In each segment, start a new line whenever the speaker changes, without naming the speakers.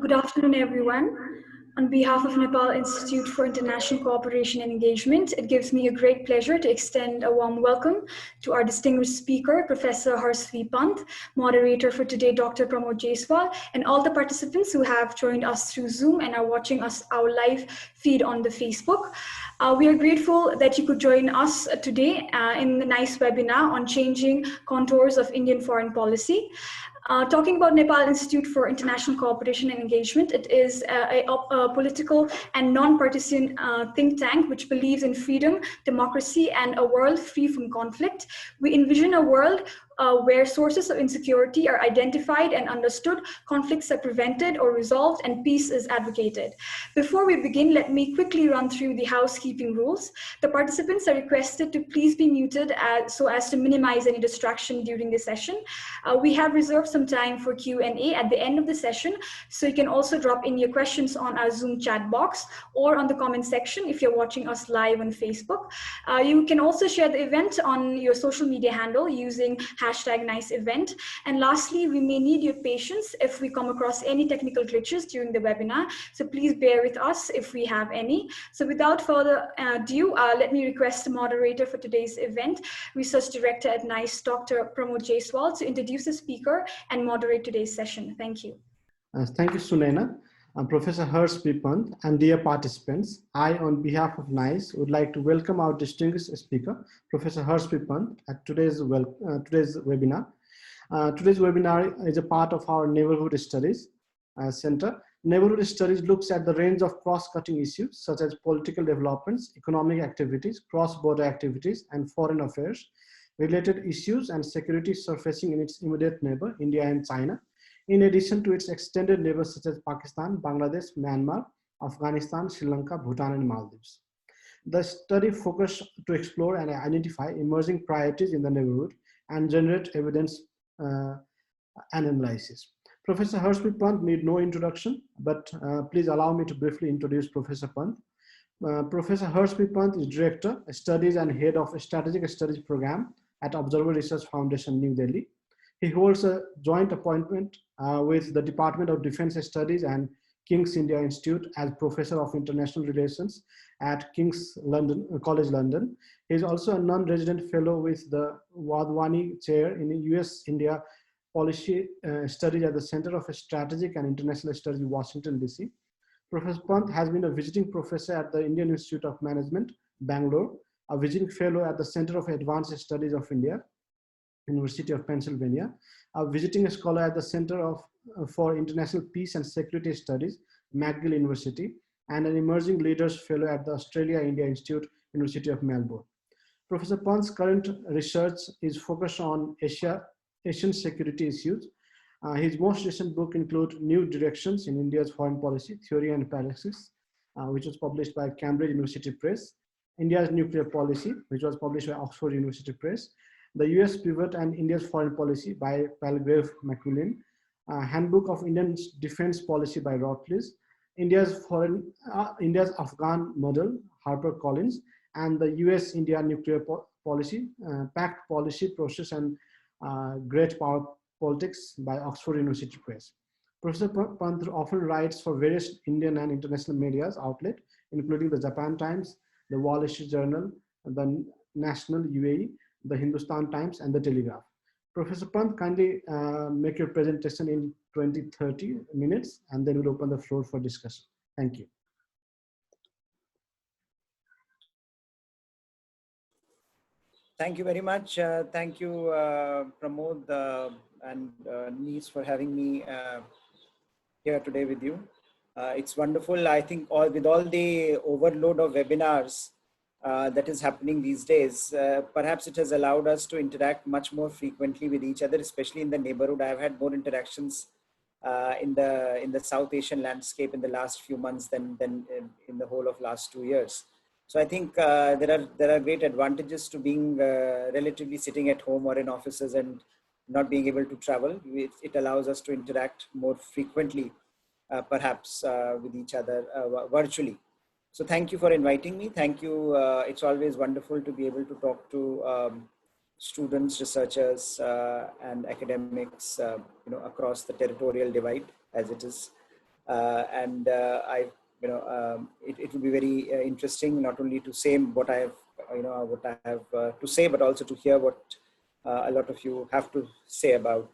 Good afternoon, everyone. On behalf of Nepal Institute for International Cooperation and Engagement, it gives me a great pleasure to extend a warm welcome to our distinguished speaker, Professor Pant, moderator for today, Dr. Pramod Jaiswal, and all the participants who have joined us through Zoom and are watching our live feed on the Facebook. We are grateful that you could join us today in the nice webinar on changing contours of Indian foreign policy. Talking about Nepal Institute for International Cooperation and Engagement, it is a political and non-partisan think tank which believes in freedom, democracy, and a world free from conflict. We envision a world where sources of insecurity are identified and understood, conflicts are prevented or resolved, and peace is advocated. Before we begin, let me quickly run through the housekeeping rules. The participants are requested to please be muted so as to minimize any distraction during the session. We have reserved some time for Q&A at the end of the session, so you can also drop in your questions on our Zoom chat box or on the comment section if you're watching us live on Facebook. You can also share the event on your social media handle using #NiceEvent. And lastly, we may need your patience if we come across any technical glitches during the webinar, so please bear with us if we have any. So without further ado, let me request the moderator for today's event, Research Director at NICE, Dr. Pramod Jaiswal, to introduce the speaker and moderate today's session. Thank you.
Thank you, Sunaina. Professor Pant, and dear participants, I, on behalf of NICE, would like to welcome our distinguished speaker, Professor Pant, at today's webinar. Today's webinar is a part of our Neighborhood Studies Center. Neighborhood Studies looks at the range of cross-cutting issues such as political developments, economic activities, cross-border activities, and foreign affairs, related issues and security surfacing in its immediate neighbor, India and China, in addition to its extended neighbors such as Pakistan, Bangladesh, Myanmar, Afghanistan, Sri Lanka, Bhutan, and Maldives. The study focused to explore and identify emerging priorities in the neighborhood and generate evidence and analysis. Professor Pant need no introduction, but please allow me to briefly introduce Professor Pant. Professor Pant is Director, Studies and Head of a Strategic Studies Program at Observer Research Foundation, New Delhi. He holds a joint appointment with the Department of Defense Studies and King's India Institute as Professor of International Relations at King's College London. He is also a non-resident fellow with the Wadhwani Chair in US-India Policy Studies at the Center of Strategic and International Studies, Washington, DC. Professor Pant has been a visiting professor at the Indian Institute of Management, Bangalore, a visiting fellow at the Center of Advanced Studies of India, University of Pennsylvania, a visiting scholar at the Center for International Peace and Security Studies, McGill University, and an emerging leaders fellow at the Australia-India Institute, University of Melbourne. Professor Pant's current research is focused on Asian security issues. His most recent book includes New Directions in India's Foreign Policy, Theory and Praxis, which was published by Cambridge University Press, India's Nuclear Policy, which was published by Oxford University Press, The US Pivot and India's Foreign Policy by Palgrave, Macmillan, Handbook of Indian Defense Policy by Routledge, India's Afghan Muddle, HarperCollins, and the US-India Nuclear Policy, Pact Policy Process and Great Power Politics by Oxford University Press. Professor Pant often writes for various Indian and international media outlets, including the Japan Times, the Wall Street Journal, the National UAE, the Hindustan Times, and the Telegraph. Professor Pant, kindly make your presentation in 20-30 minutes, and then we'll open the floor for discussion. Thank you.
Thank you very much. Thank you, Pramod and Nice, for having me here today with you. It's wonderful. I think with all the overload of webinars that is happening these days, perhaps it has allowed us to interact much more frequently with each other, especially in the neighborhood. I've had more interactions in the South Asian landscape in the last few months than in the whole of last 2 years. So I think there are great advantages to being relatively sitting at home or in offices and not being able to travel. It allows us to interact more frequently, perhaps with each other virtually. So thank you for inviting me. Thank you. It's always wonderful to be able to talk to students, researchers, and academics, across the territorial divide, as it is. It will be very interesting not only to say what I have to say, but also to hear what a lot of you have to say about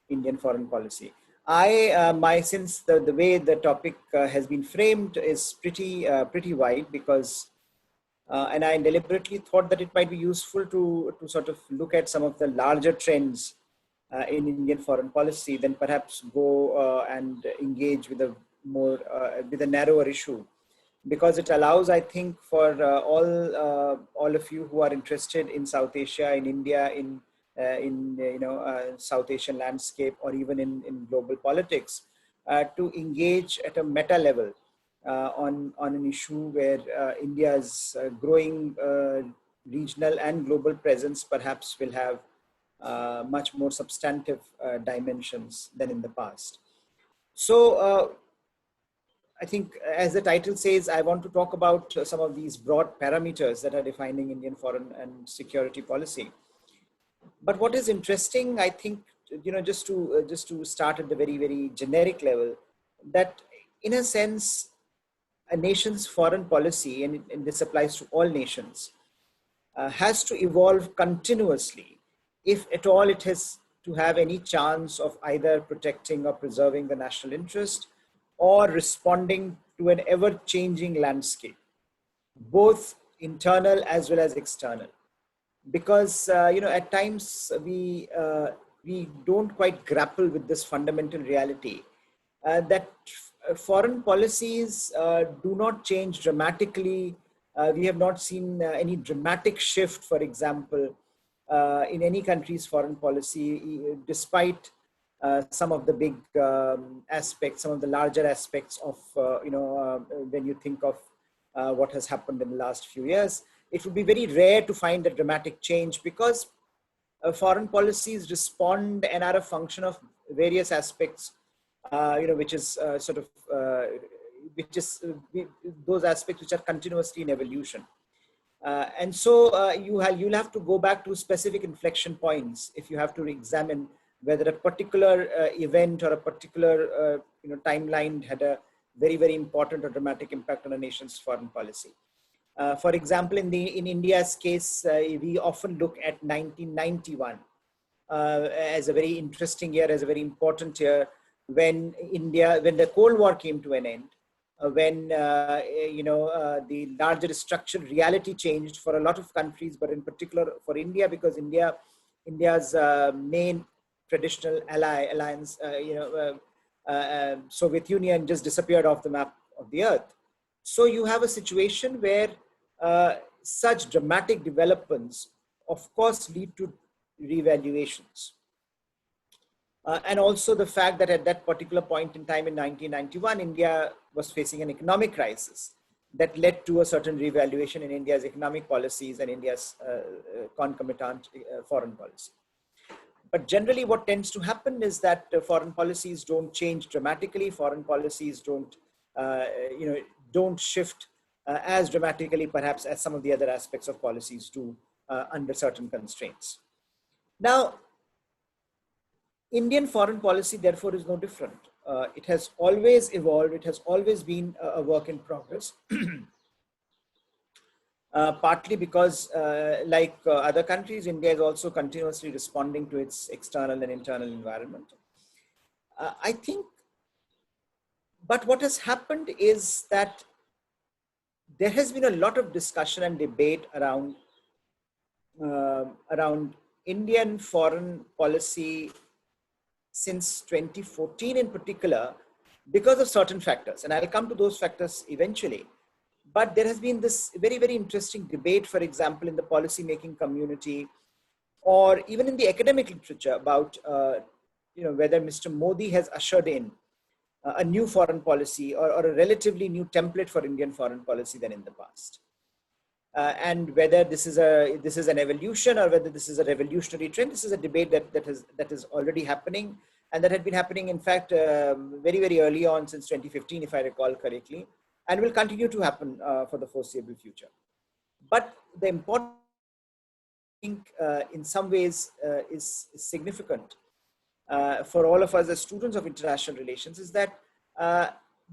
Indian foreign policy. Since the way the topic has been framed is pretty wide, because and I deliberately thought that it might be useful to sort of look at some of the larger trends in Indian foreign policy, then perhaps go and engage with a narrower issue, because it allows, I think, for all of you who are interested in South Asia, in India, in South Asian landscape, or even in global politics, to engage at a meta level on an issue where India's growing regional and global presence perhaps will have much more substantive dimensions than in the past. So I think, as the title says, I want to talk about some of these broad parameters that are defining Indian foreign and security policy. But what is interesting, I think, just to start at the very, very generic level, that in a sense, a nation's foreign policy, and this applies to all nations, has to evolve continuously, if at all it has to have any chance of either protecting or preserving the national interest, or responding to an ever-changing landscape, both internal as well as external. Because at times we don't quite grapple with this fundamental reality that foreign policies do not change dramatically. We have not seen any dramatic shift, for example, in any country's foreign policy, despite some of the big aspects, some of the larger aspects of, when you think of what has happened in the last few years. It would be very rare to find a dramatic change, because foreign policies respond and are a function of various aspects, which is those aspects which are continuously in evolution. And so you'll have to go back to specific inflection points if you have to examine whether a particular event or a particular timeline had a very, very important or dramatic impact on a nation's foreign policy. For example, in India's case, we often look at 1991 as a very interesting year, as a very important year, when the Cold War came to an end, when the larger structural reality changed for a lot of countries, but in particular for India, because India's main traditional alliance, Soviet Union, just disappeared off the map of the earth. So you have a situation where such dramatic developments, of course, lead to revaluations. And also the fact that at that particular point in time in 1991, India was facing an economic crisis that led to a certain revaluation in India's economic policies and India's concomitant foreign policy. But generally what tends to happen is that foreign policies don't change dramatically. Foreign policies don't shift as dramatically, perhaps, as some of the other aspects of policies do under certain constraints. Now, Indian foreign policy, therefore, is no different. It has always evolved. It has always been a work in progress. Partly because, like other countries, India is also continuously responding to its external and internal environment. I think, but what has happened is that there has been a lot of discussion and debate around Indian foreign policy since 2014 in particular, because of certain factors. And I'll come to those factors eventually. But there has been this very, very interesting debate, for example, in the policymaking community, or even in the academic literature, about whether Mr. Modi has ushered in a new foreign policy or a relatively new template for Indian foreign policy than in the past. And whether this is an evolution or whether this is a revolutionary trend. This is a debate that is already happening, and that had been happening, in fact, very, very early on, since 2015, if I recall correctly, and will continue to happen for the foreseeable future. But the important thing, in some ways, is significant for all of us as students of international relations, is that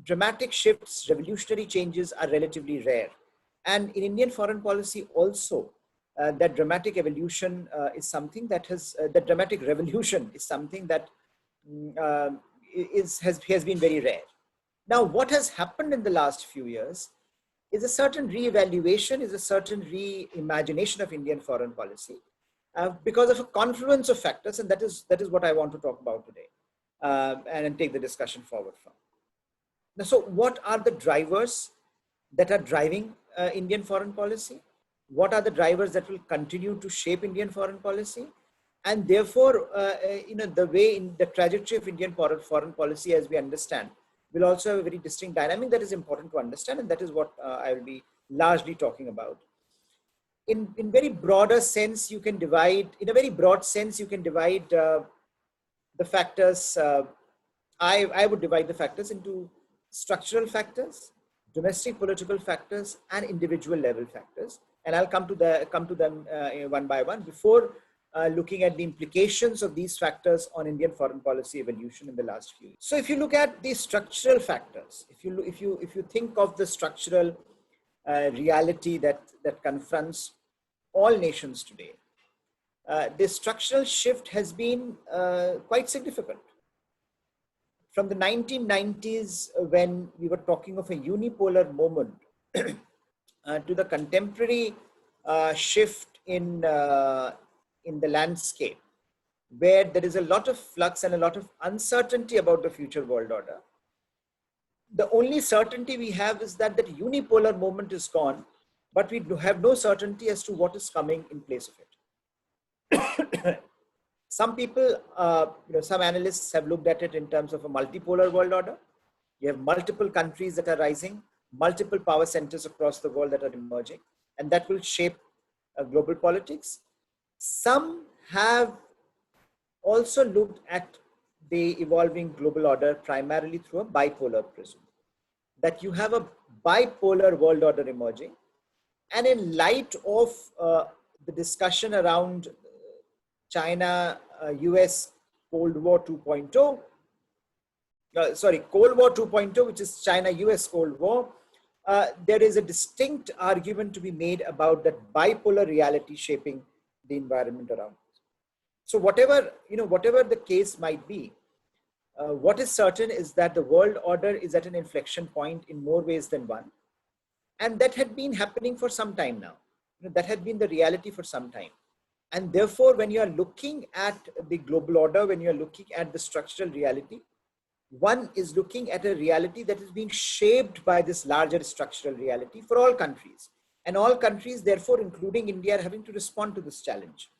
dramatic shifts, revolutionary changes are relatively rare. And in Indian foreign policy also, that dramatic evolution is something that has, the dramatic revolution is something that has been very rare. Now, what has happened in the last few years is a certain re-evaluation, is a certain re-imagination of Indian foreign policy because of a confluence of factors, and that is what I want to talk about today and take the discussion forward from. Now, so what are the drivers that are driving Indian foreign policy? What are the drivers that will continue to shape Indian foreign policy? And therefore, the way in the trajectory of Indian foreign policy, as we understand, will also have a very distinct dynamic that is important to understand, and that is what I will be largely talking about. In very broader sense, you can divide, in a very broad sense, you can divide the factors. I would divide the factors into structural factors, domestic political factors, and individual level factors. And I'll come to them one by one before looking at the implications of these factors on Indian foreign policy evolution in the last few years. So if you look at the structural factors, if you think of the structural reality that confronts all nations today, the structural shift has been quite significant. From the 1990s, when we were talking of a unipolar moment, to the contemporary shift in the landscape, where there is a lot of flux and a lot of uncertainty about the future world order. The only certainty we have is that that unipolar moment is gone, but we have no certainty as to what is coming in place of it. Some people, some analysts have looked at it in terms of a multipolar world order. You have multiple countries that are rising, multiple power centers across the world that are emerging, and that will shape global politics. Some have also looked at the evolving global order primarily through a bipolar prism, that you have a bipolar world order emerging. And in light of the discussion around China, US Cold War 2.0, Cold War 2.0, which is China-US Cold War, there is a distinct argument to be made about that bipolar reality shaping the environment around us. So whatever the case might be, what is certain is that the world order is at an inflection point in more ways than one. And that had been happening for some time now. That had been the reality for some time. And therefore, when you are looking at the global order, when you are looking at the structural reality, one is looking at a reality that is being shaped by this larger structural reality for all countries. And all countries, therefore, including India, are having to respond to this challenge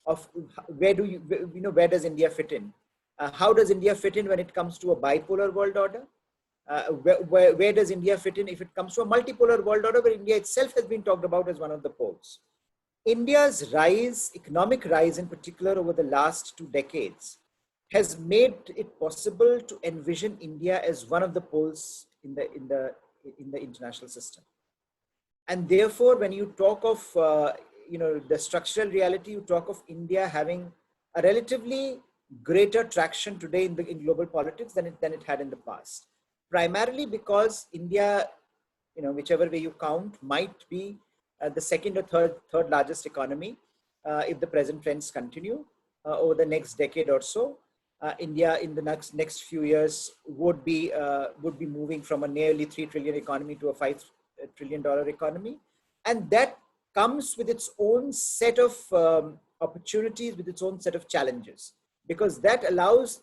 of where does India fit in? How does India fit in when it comes to a bipolar world order? Where does India fit in if it comes to a multipolar world order where India itself has been talked about as one of the poles? India's rise, economic rise in particular over the last 2 decades, has made it possible to envision India as one of the poles in the international system. And therefore, when you talk of the structural reality, you talk of India having a relatively greater traction today in global politics than it had in the past. Primarily because India, whichever way you count, might be the second or third largest economy if the present trends continue over the next decade or so. India in the next few years would be moving from a nearly 3 trillion economy to a $5 trillion economy, and that comes with its own set of opportunities, with its own set of challenges, because that allows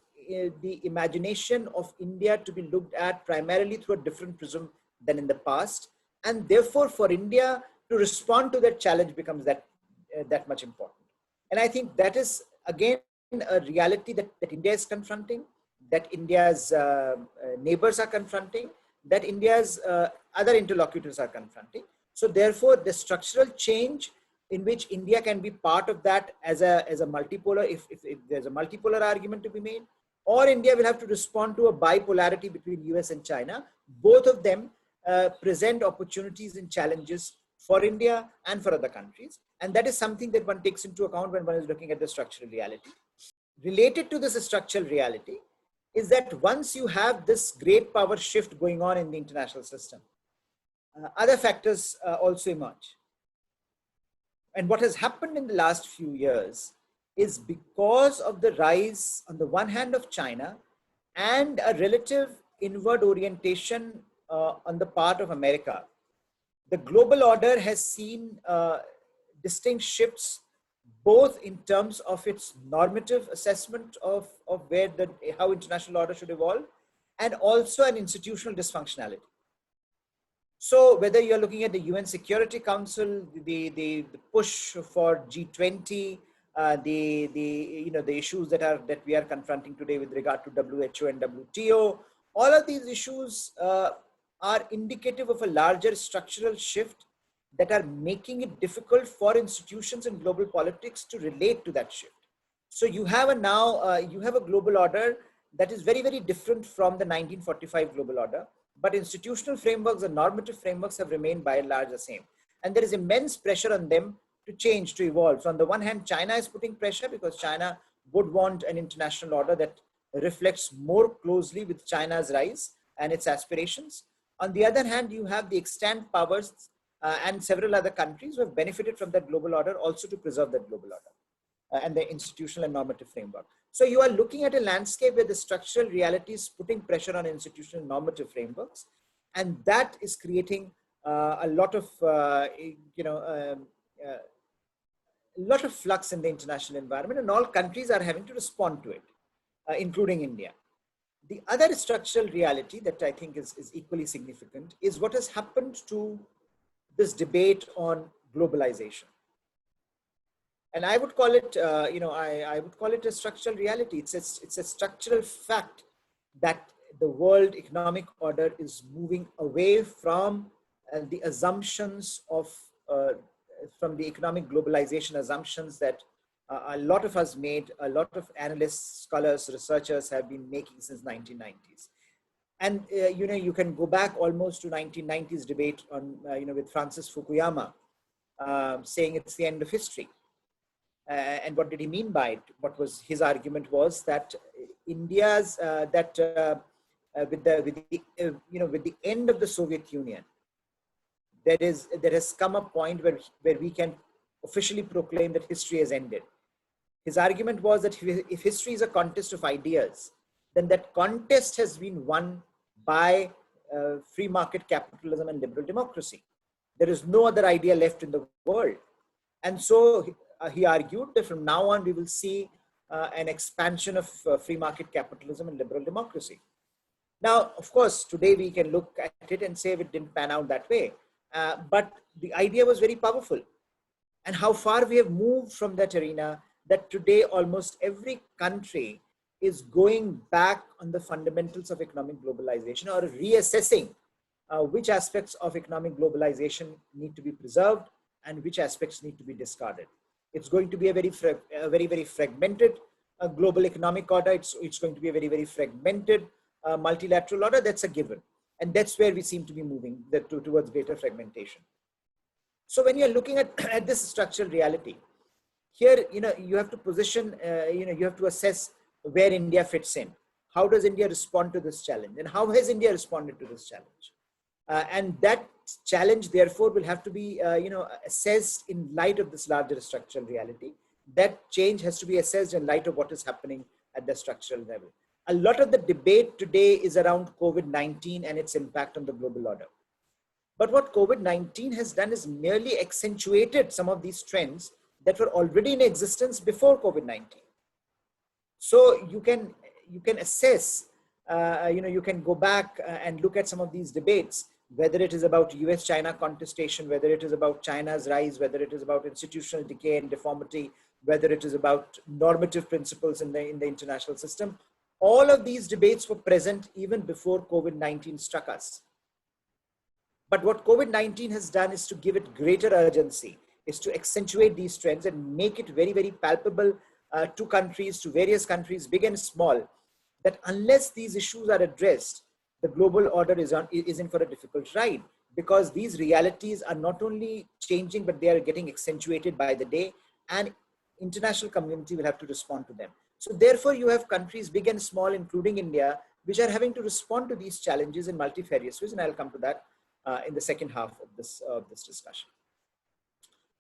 the imagination of India to be looked at primarily through a different prism than in the past, and therefore for India to respond to that challenge becomes that much important. And I think that is again a reality that India is confronting, that India's neighbors are confronting, that India's other interlocutors are confronting. So therefore, the structural change in which India can be part of that as a multipolar, if there's a multipolar argument to be made, or India will have to respond to a bipolarity between US and China. Both of them present opportunities and challenges for India and for other countries. And that is something that one takes into account when one is looking at the structural reality. Related to this structural reality is that once you have this great power shift going on in the international system, other factors also emerge. And what has happened in the last few years is because of the rise on the one hand of China and a relative inward orientation on the part of America, the global order has seen distinct shifts, both in terms of its normative assessment of how international order should evolve, and also an institutional dysfunctionality. So whether you're looking at the UN Security Council, the push for G20, the issues that we are confronting today with regard to WHO and WTO, all of these issues are indicative of a larger structural shift that are making it difficult for institutions in global politics to relate to that shift. So you have a global order that is very, very different from the 1945 global order, but institutional frameworks and normative frameworks have remained by and large the same. And there is immense pressure on them to change, to evolve. So on the one hand, China is putting pressure because China would want an international order that reflects more closely with China's rise and its aspirations. On the other hand, you have the extant powers and several other countries who have benefited from that global order also to preserve that global order and the institutional and normative framework. So you are looking at a landscape where the structural reality is putting pressure on institutional and normative frameworks, and that is creating a lot of flux in the international environment, and all countries are having to respond to it, including India. The other structural reality that I think is equally significant is what has happened to this debate on globalization. And I would call it, I would call it a structural reality. It's a structural fact that the world economic order is moving away from the assumptions of, from the economic globalization assumptions that a lot of us made, a lot of analysts, scholars, researchers have been making since 1990s. And, you can go back almost to 1990s debate on, with Francis Fukuyama saying it's the end of history. And what did he mean by it? What was his argument was that India's, with the end of the Soviet Union, there has come a point where we can officially proclaim that history has ended. His argument was that if history is a contest of ideas, then that contest has been won by free market capitalism and liberal democracy. There is no other idea left in the world. And so he argued that from now on, we will see an expansion of free market capitalism and liberal democracy. Now, of course, today we can look at it and say it didn't pan out that way. But the idea was very powerful. And how far we have moved from that arena, that today almost every country is going back on the fundamentals of economic globalization or reassessing which aspects of economic globalization need to be preserved and which aspects need to be discarded. It's going to be a very, very fragmented global economic order. It's going to be a very, very fragmented multilateral order. That's a given. And that's where we seem to be moving towards greater fragmentation. So when you're looking at this structural reality, here, you have to position, you have to assess where India fits in. How does India respond to this challenge? And how has India responded to this challenge? And that challenge, therefore, will have to be, assessed in light of this larger structural reality. That change has to be assessed in light of what is happening at the structural level. A lot of the debate today is around COVID-19 and its impact on the global order. But what COVID-19 has done is merely accentuated some of these trends that were already in existence before COVID-19. So you can assess, you can go back and look at some of these debates, whether it is about US-China contestation, whether it is about China's rise, whether it is about institutional decay and deformity, whether it is about normative principles in the international system. All of these debates were present even before COVID-19 struck us. But what COVID-19 has done is to give it greater urgency, is to accentuate these trends and make it very, very palpable to countries, to various countries, big and small, that unless these issues are addressed, the global order is in for a difficult ride, because these realities are not only changing, but they are getting accentuated by the day, and international community will have to respond to them. So therefore, you have countries big and small, including India, which are having to respond to these challenges in multifarious ways, and I'll come to that in the second half of this discussion.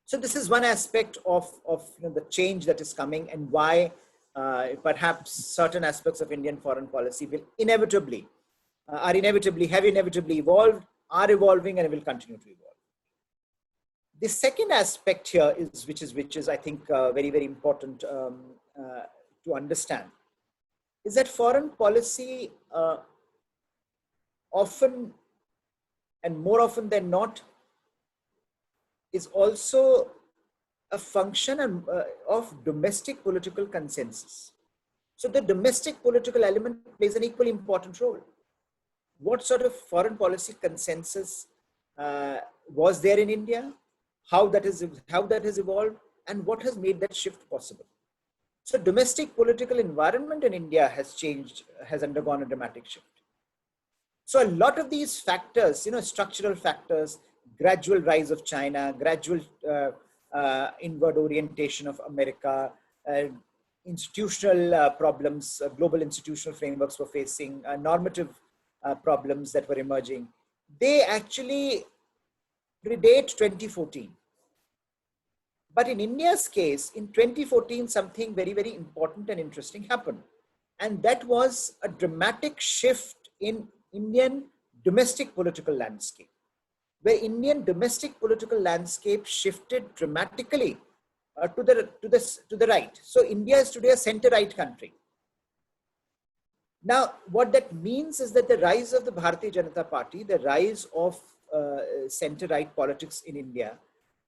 So this is one aspect of the change that is coming, and why perhaps certain aspects of Indian foreign policy will inevitably have inevitably evolved, are evolving, and will continue to evolve. The second aspect here is, which is I think very, very important to understand, is that foreign policy often, and more often than not, is also a function of domestic political consensus. So the domestic political element plays an equally important role. What sort of foreign policy consensus was there in India? How that has evolved, and what has made that shift possible? So domestic political environment in India has changed, has undergone a dramatic shift. So a lot of these factors, structural factors, gradual rise of China, gradual inward orientation of America, institutional problems, global institutional frameworks were facing, normative problems that were emerging, they actually predate 2014. But in India's case, in 2014, something very, very important and interesting happened. And that was a dramatic shift in Indian domestic political landscape, where Indian domestic political landscape shifted dramatically to the right. So India is today a center-right country. Now, what that means is that the rise of the Bharatiya Janata Party, the rise of center-right politics in India,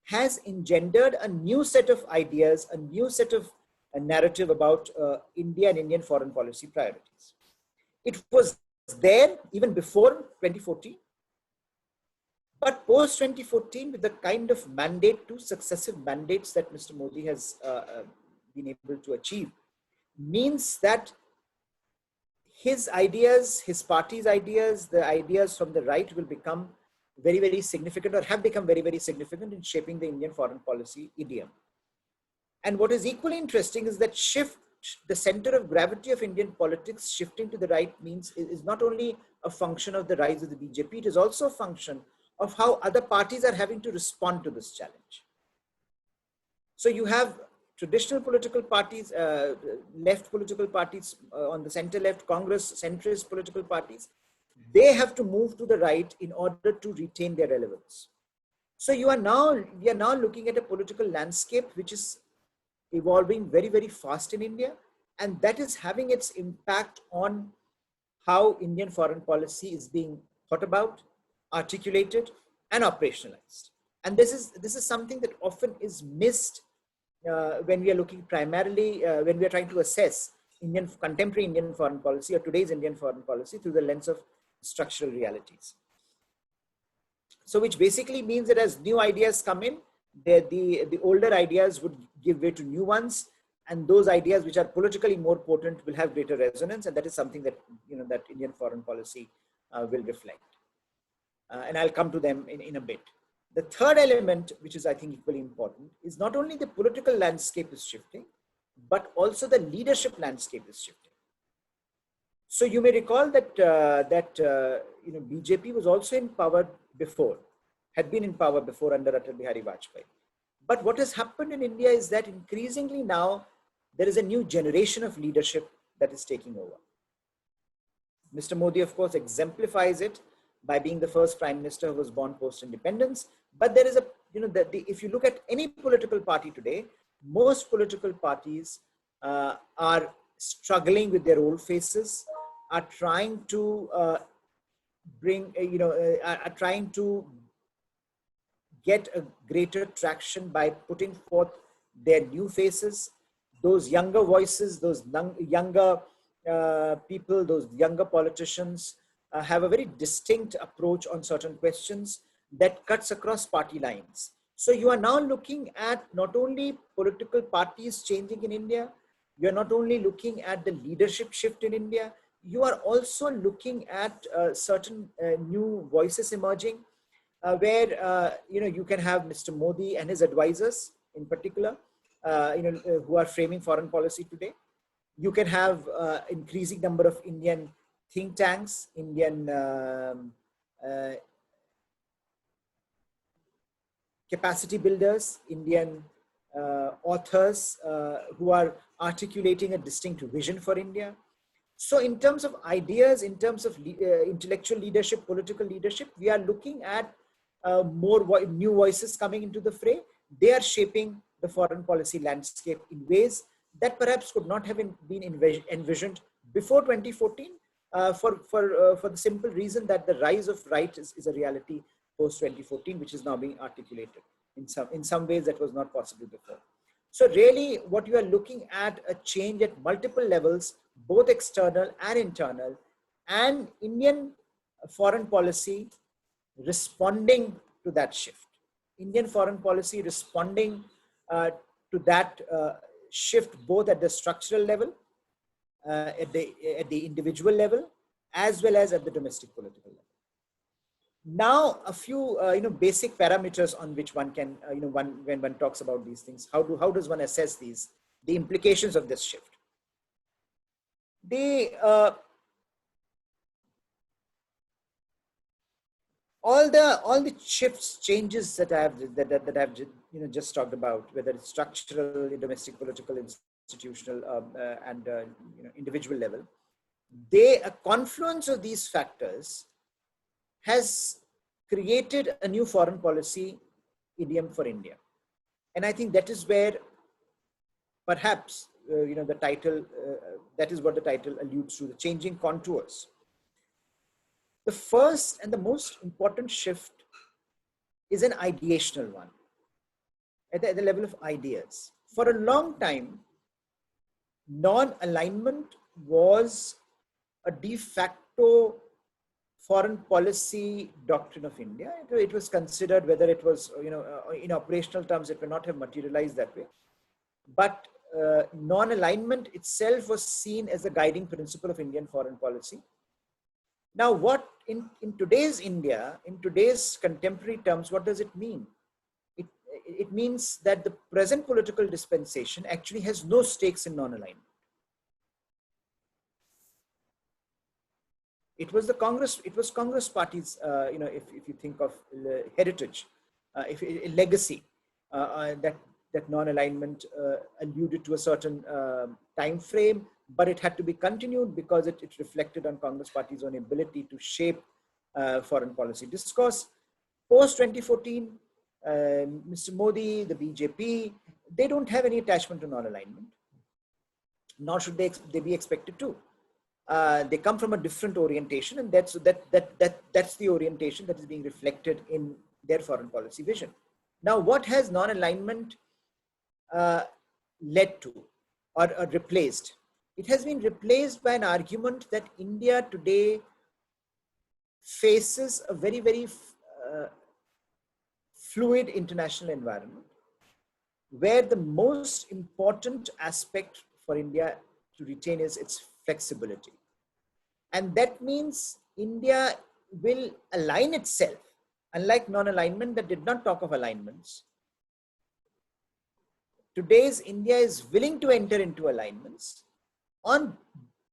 has engendered a new set of ideas, a new set of narrative about India and Indian foreign policy priorities. It was there even before 2014, but post 2014, with the kind of mandate, 2 successive mandates that Mr. Modi has been able to achieve, means that his ideas, his party's ideas, the ideas from the right will become very, very significant, or have become very, very significant in shaping the Indian foreign policy idiom. And what is equally interesting is that the center of gravity of Indian politics shifting to the right means is not only a function of the rise of the BJP, it is also a function of how other parties are having to respond to this challenge. So you have traditional political parties, left political parties on the center left, Congress, centrist political parties. They have to move to the right in order to retain their relevance. So we are now looking at a political landscape which is evolving very, very fast in India, and that is having its impact on how Indian foreign policy is being thought about, articulated, and operationalized. And this is something that often is missed when we are looking primarily, when we are trying to assess contemporary Indian foreign policy, or today's Indian foreign policy, through the lens of structural realities. So which basically means that as new ideas come in, the older ideas would give way to new ones, and those ideas which are politically more potent will have greater resonance, and that is something that that Indian foreign policy will reflect. And I'll come to them in a bit. The third element, which is I think equally important, is not only the political landscape is shifting, but also the leadership landscape is shifting. So you may recall that BJP was also in power before, had been in power before under Atal Bihari Vajpayee. But what has happened in India is that increasingly now there is a new generation of leadership that is taking over. Mr. Modi, of course, exemplifies it by being the first prime minister who was born post-independence. But there is if you look at any political party today, most political parties are struggling with their old faces, are trying to are trying to get a greater traction by putting forth their new faces, those younger voices, those younger people, those younger politicians have a very distinct approach on certain questions that cuts across party lines. So you are now looking at not only political parties changing in India, you are not only looking at the leadership shift in India, you are also looking at certain new voices emerging, where you can have Mr. Modi and his advisors in particular, who are framing foreign policy today. You can have increasing number of Indian think tanks, Indian capacity builders, Indian authors who are articulating a distinct vision for India. So in terms of ideas, in terms of intellectual leadership, political leadership, we are looking at more new voices coming into the fray. They are shaping the foreign policy landscape in ways that perhaps could not have been envisioned before 2014 for the simple reason that the rise of right is a reality post 2014, which is now being articulated. In some ways that was not possible before. So really what you are looking at a change at multiple levels, both external and internal, and Indian foreign policy responding to that shift. Indian foreign policy responding to that shift both at the structural level, at the individual level, as well as at the domestic political level. Now, a few basic parameters on which one can when one talks about these things. How does one assess the implications of this shift? All the shifts, changes that I've just talked about, whether it's structural, domestic, political, institutional, and individual level, a confluence of these factors has created a new foreign policy idiom for India. And I think that is where perhaps, the title, that is what the title alludes to, the changing contours. The first and the most important shift is an ideational one, at the level of ideas. For a long time, non-alignment was a de facto foreign policy doctrine of India. It was considered, whether it was, in operational terms, it may not have materialized that way. But non-alignment itself was seen as a guiding principle of Indian foreign policy. Now, what in today's India, in today's contemporary terms, what does it mean? It means that the present political dispensation actually has no stakes in non-alignment. It was Congress party's, if you think of heritage, legacy, that non-alignment alluded to a certain time frame, but it had to be continued because it reflected on Congress party's own ability to shape foreign policy discourse. Post 2014, Mr. Modi, the BJP, they don't have any attachment to non-alignment, nor should they be expected to. They come from a different orientation, and that's the orientation that is being reflected in their foreign policy vision. Now, what has non-alignment led to or replaced? It has been replaced by an argument that India today faces a very, very fluid international environment, where the most important aspect for India to retain is its flexibility. And that means India will align itself, unlike non-alignment that did not talk of alignments. Today's India is willing to enter into alignments on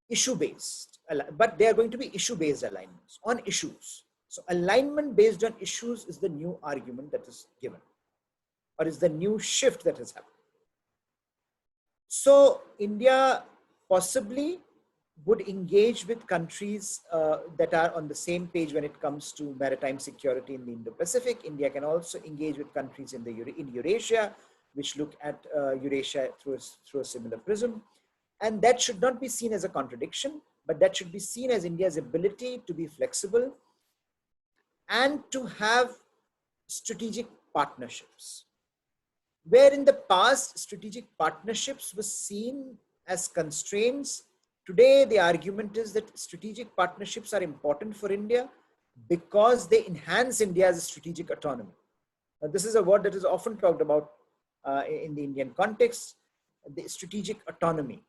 issue-based, but they are going to be issue-based alignments on issues. So alignment based on issues is the new argument that is given, or is the new shift that has happened. So India possibly would engage with countries that are on the same page when it comes to maritime security in the Indo-Pacific. India can also engage with countries in Eurasia, which look at Eurasia through a similar prism. And that should not be seen as a contradiction, but that should be seen as India's ability to be flexible and to have strategic partnerships. Where in the past, strategic partnerships were seen as constraints, today the argument is that strategic partnerships are important for India because they enhance India's strategic autonomy. Now, this is a word that is often talked about in the Indian context, the strategic autonomy.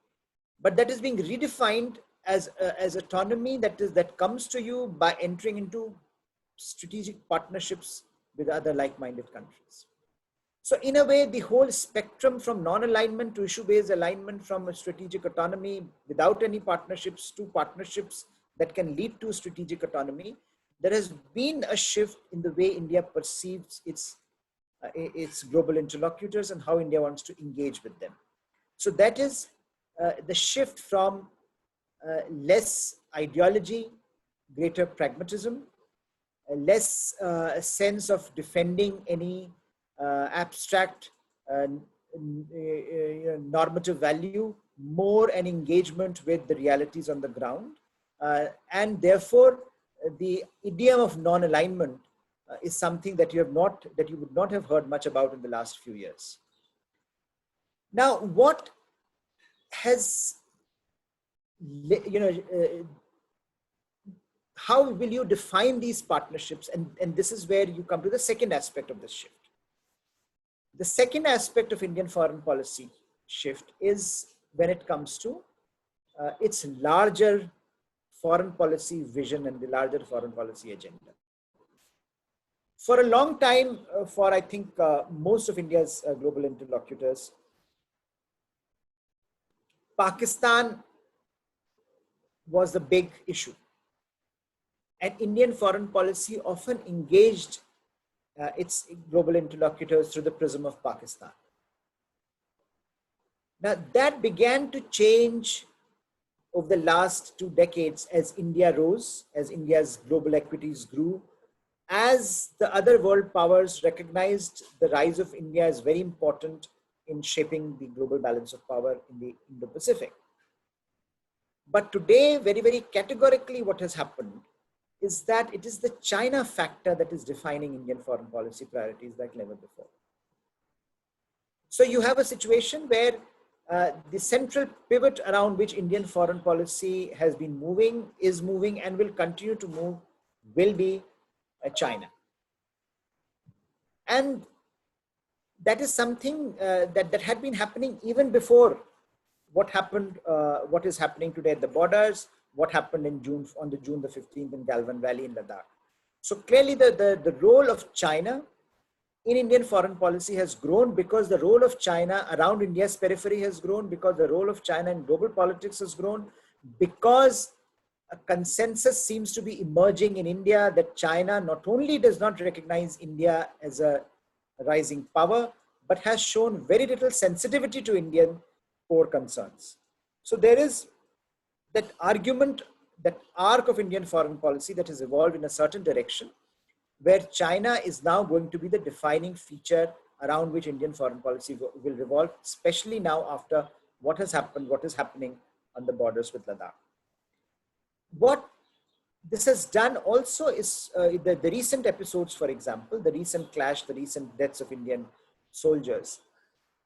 But that is being redefined as autonomy that comes to you by entering into strategic partnerships with other like-minded countries. So in a way, the whole spectrum from non-alignment to issue-based alignment, from a strategic autonomy without any partnerships to partnerships that can lead to strategic autonomy, there has been a shift in the way India perceives its global interlocutors and how India wants to engage with them. So that is the shift from less ideology, greater pragmatism, less sense of defending any abstract normative value, more an engagement with the realities on the ground. And therefore, the idiom of non-alignment is something that you would not have heard much about in the last few years. Now, what has, how will you define these partnerships? And this is where you come to the second aspect of this shift. The second aspect of Indian foreign policy shift is when it comes to its larger foreign policy vision and the larger foreign policy agenda. For a long time, for I think most of India's global interlocutors, Pakistan was the big issue. And Indian foreign policy often engaged its global interlocutors through the prism of Pakistan. Now that began to change over the last 2 decades as India rose, as India's global equities grew, as the other world powers recognized the rise of India as very important in shaping the global balance of power in the Indo-Pacific. But today, very, very categorically, what has happened is that it is the China factor that is defining Indian foreign policy priorities like never before. So you have a situation where the central pivot around which Indian foreign policy has been moving, is moving, and will continue to move will be China. And that is something that had been happening even before what is happening today at the borders, what happened on June the 15th in Galvan Valley in Ladakh. So clearly the role of China in Indian foreign policy has grown because the role of China around India's periphery has grown, because the role of China in global politics has grown, because a consensus seems to be emerging in India that China not only does not recognize India as a rising power, but has shown very little sensitivity to Indian core concerns. So there is that argument, that arc of Indian foreign policy that has evolved in a certain direction, where China is now going to be the defining feature around which Indian foreign policy will revolve, especially now after what has happened, what is happening on the borders with Ladakh. What this has done also is the recent episodes, for example, the recent clash, the recent deaths of Indian soldiers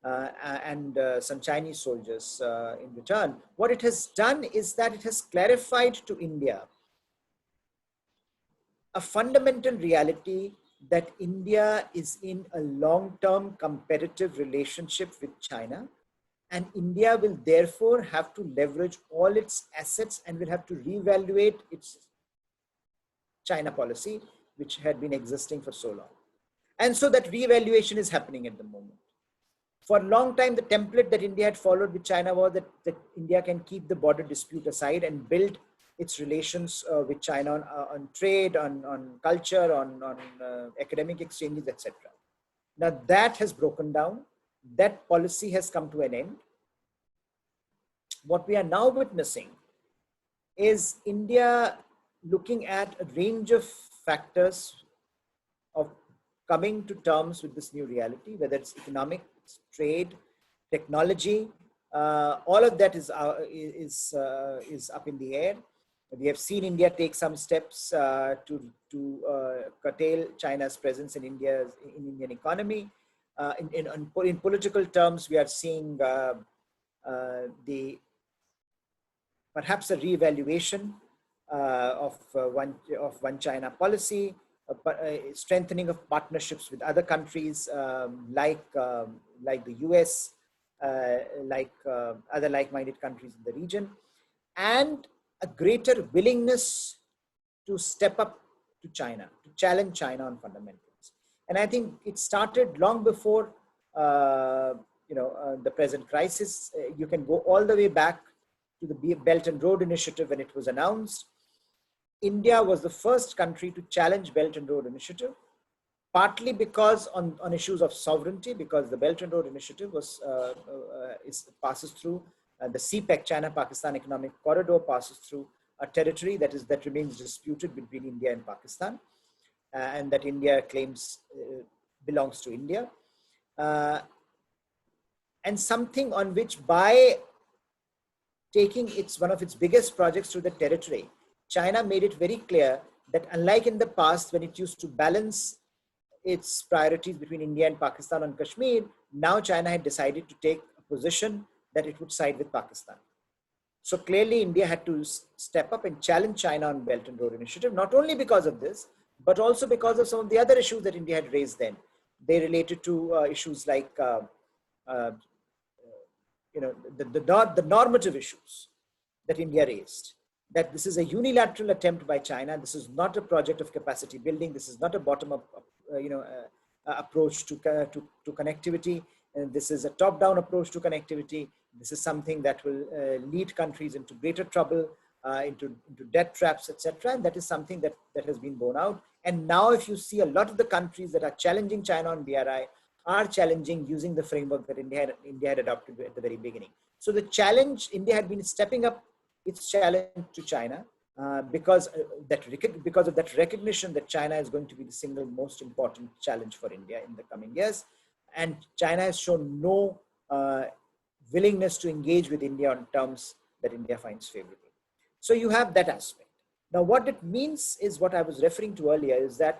and some Chinese soldiers in return. What it has done is that it has clarified to India a fundamental reality that India is in a long-term competitive relationship with China, and India will therefore have to leverage all its assets and will have to reevaluate its China policy, which had been existing for so long. And so that reevaluation is happening at the moment. For a long time, the template that India had followed with China was that India can keep the border dispute aside and build its relations with China on trade, on culture, on academic exchanges, etc. Now that has broken down. That policy has come to an end. What we are now witnessing is India looking at a range of factors of coming to terms with this new reality, whether it's economic, trade, technology, all of that is up in the air. We have seen India take some steps to curtail China's presence in Indian economy. In political terms, we are seeing perhaps a reevaluation of one China policy, strengthening of partnerships with other countries like the US, like other like-minded countries in the region, and a greater willingness to step up to China, to challenge China on fundamentals. And I think it started long before the present crisis. You can go all the way back to the Belt and Road Initiative when it was announced. India was the first country to challenge Belt and Road Initiative, partly because on issues of sovereignty, because the Belt and Road Initiative passes through the CPEC, China-Pakistan Economic Corridor, passes through a territory that remains disputed between India and Pakistan, and that India claims belongs to India. And something on which, by taking one of its biggest projects through the territory, China made it very clear that unlike in the past when it used to balance its priorities between India and Pakistan on Kashmir, now China had decided to take a position that it would side with Pakistan. So clearly India had to step up and challenge China on Belt and Road Initiative, not only because of this, but also because of some of the other issues that India had raised then. They related to issues like the normative issues that India raised, that this is a unilateral attempt by China. This is not a project of capacity building. This is not a bottom-up, approach to connectivity. And this is a top-down approach to connectivity. This is something that will lead countries into greater trouble, into debt traps, etc. And that is something that has been borne out. And now, if you see, a lot of the countries that are challenging China on BRI are challenging using the framework that India had adopted at the very beginning. So the challenge, India had been stepping up its challenge to China because of that recognition that China is going to be the single most important challenge for India in the coming years. And China has shown no willingness to engage with India on terms that India finds favorable. So you have that aspect. Now, what it means is what I was referring to earlier, is that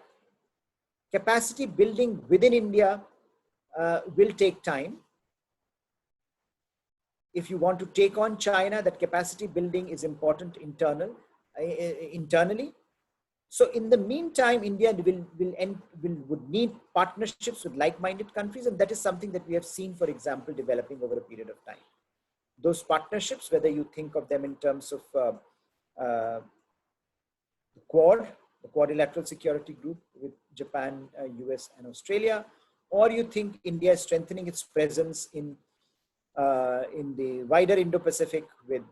capacity building within India will take time. If you want to take on China, that capacity building is important internally. So in the meantime, India would need partnerships with like-minded countries, and that is something that we have seen, for example, developing over a period of time. Those partnerships, whether you think of them in terms of the Quadrilateral Security Group with Japan, US, and Australia, or you think India is strengthening its presence in the wider Indo-Pacific with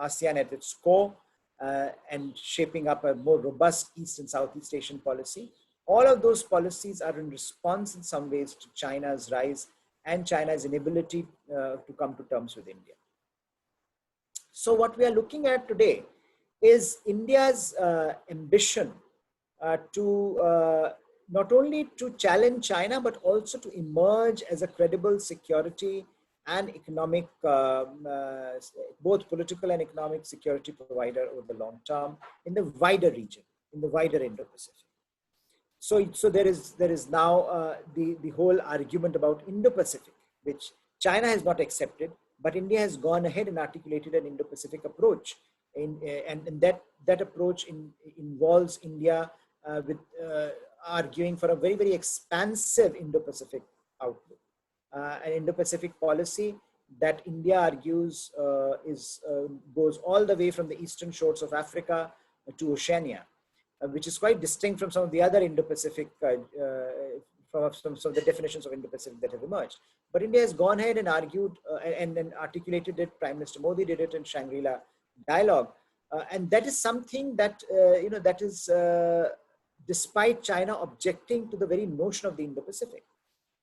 ASEAN at its core, and shaping up a more robust East and Southeast Asian policy. All of those policies are in response in some ways to China's rise and China's inability to come to terms with India. So what we are looking at today is India's ambition to not only to challenge China, but also to emerge as a credible security and economic, both political and economic security provider over the long term in the wider region, in the wider Indo-Pacific. So there is now the whole argument about Indo-Pacific, which China has not accepted, but India has gone ahead and articulated an Indo-Pacific approach. And that approach involves India with arguing for a very, very expansive Indo-Pacific outlook. An Indo-Pacific policy that India argues goes all the way from the eastern shores of Africa to Oceania, which is quite distinct from some of the other Indo-Pacific, from some of the definitions of Indo-Pacific that have emerged. But India has gone ahead and argued and then articulated it. Prime Minister Modi did it in Shangri-La dialogue. And that is something that, that is despite China objecting to the very notion of the Indo-Pacific.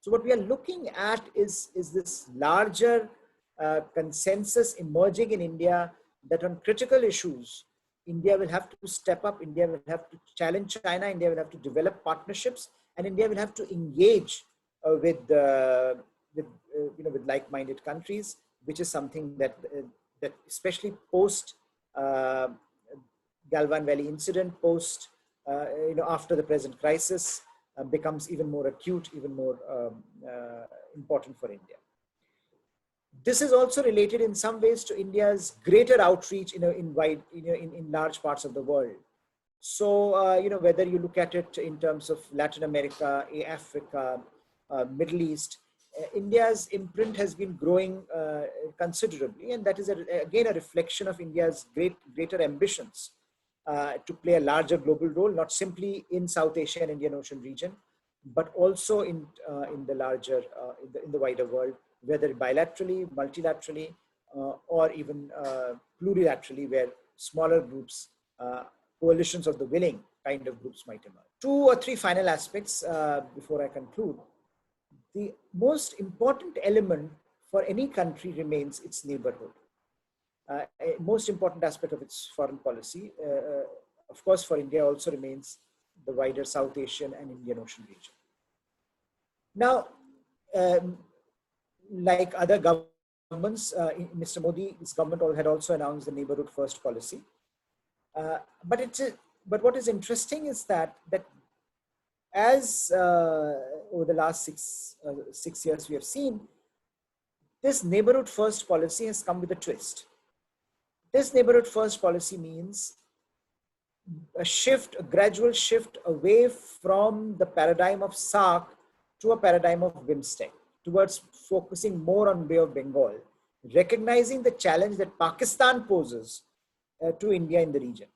So what we are looking at is this larger consensus emerging in India that on critical issues, India will have to step up, India will have to challenge China, India will have to develop partnerships, and India will have to engage with like-minded countries, which is something that especially post Galvan Valley incident, post after the present crisis, becomes even more acute, even more important for India. This is also related in some ways to India's greater outreach in large parts of the world. So, whether you look at it in terms of Latin America, Africa, Middle East, India's imprint has been growing considerably. And that is, again, a reflection of India's greater ambitions to play a larger global role, not simply in South Asia and Indian Ocean region, but also in the larger, in the wider world, whether bilaterally, multilaterally, or even plurilaterally, where smaller groups, coalitions of the willing kind of groups might emerge. 2 or 3 final aspects before I conclude. The most important element for any country remains its neighborhood. A most important aspect of its foreign policy, of course, for India also remains the wider South Asian and Indian Ocean region. Now, like other governments, Mr. Modi's government had also announced the neighborhood first policy. But what is interesting is that as over the last six years we have seen, this neighborhood first policy has come with a twist. This neighborhood first policy means a gradual shift away from the paradigm of SAARC to a paradigm of BIMSTEC, towards focusing more on Bay of Bengal, recognizing the challenge that Pakistan poses to India in the region.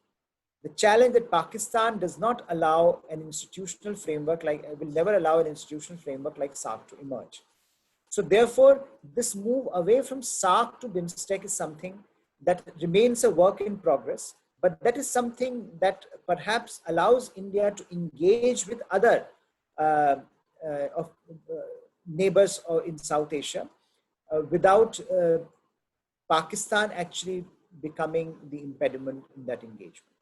The challenge that Pakistan does not allow an institutional framework will never allow an institutional framework like SAARC to emerge. So therefore, this move away from SAARC to BIMSTEC is something that remains a work in progress, but that is something that perhaps allows India to engage with other neighbors in South Asia without Pakistan actually becoming the impediment in that engagement.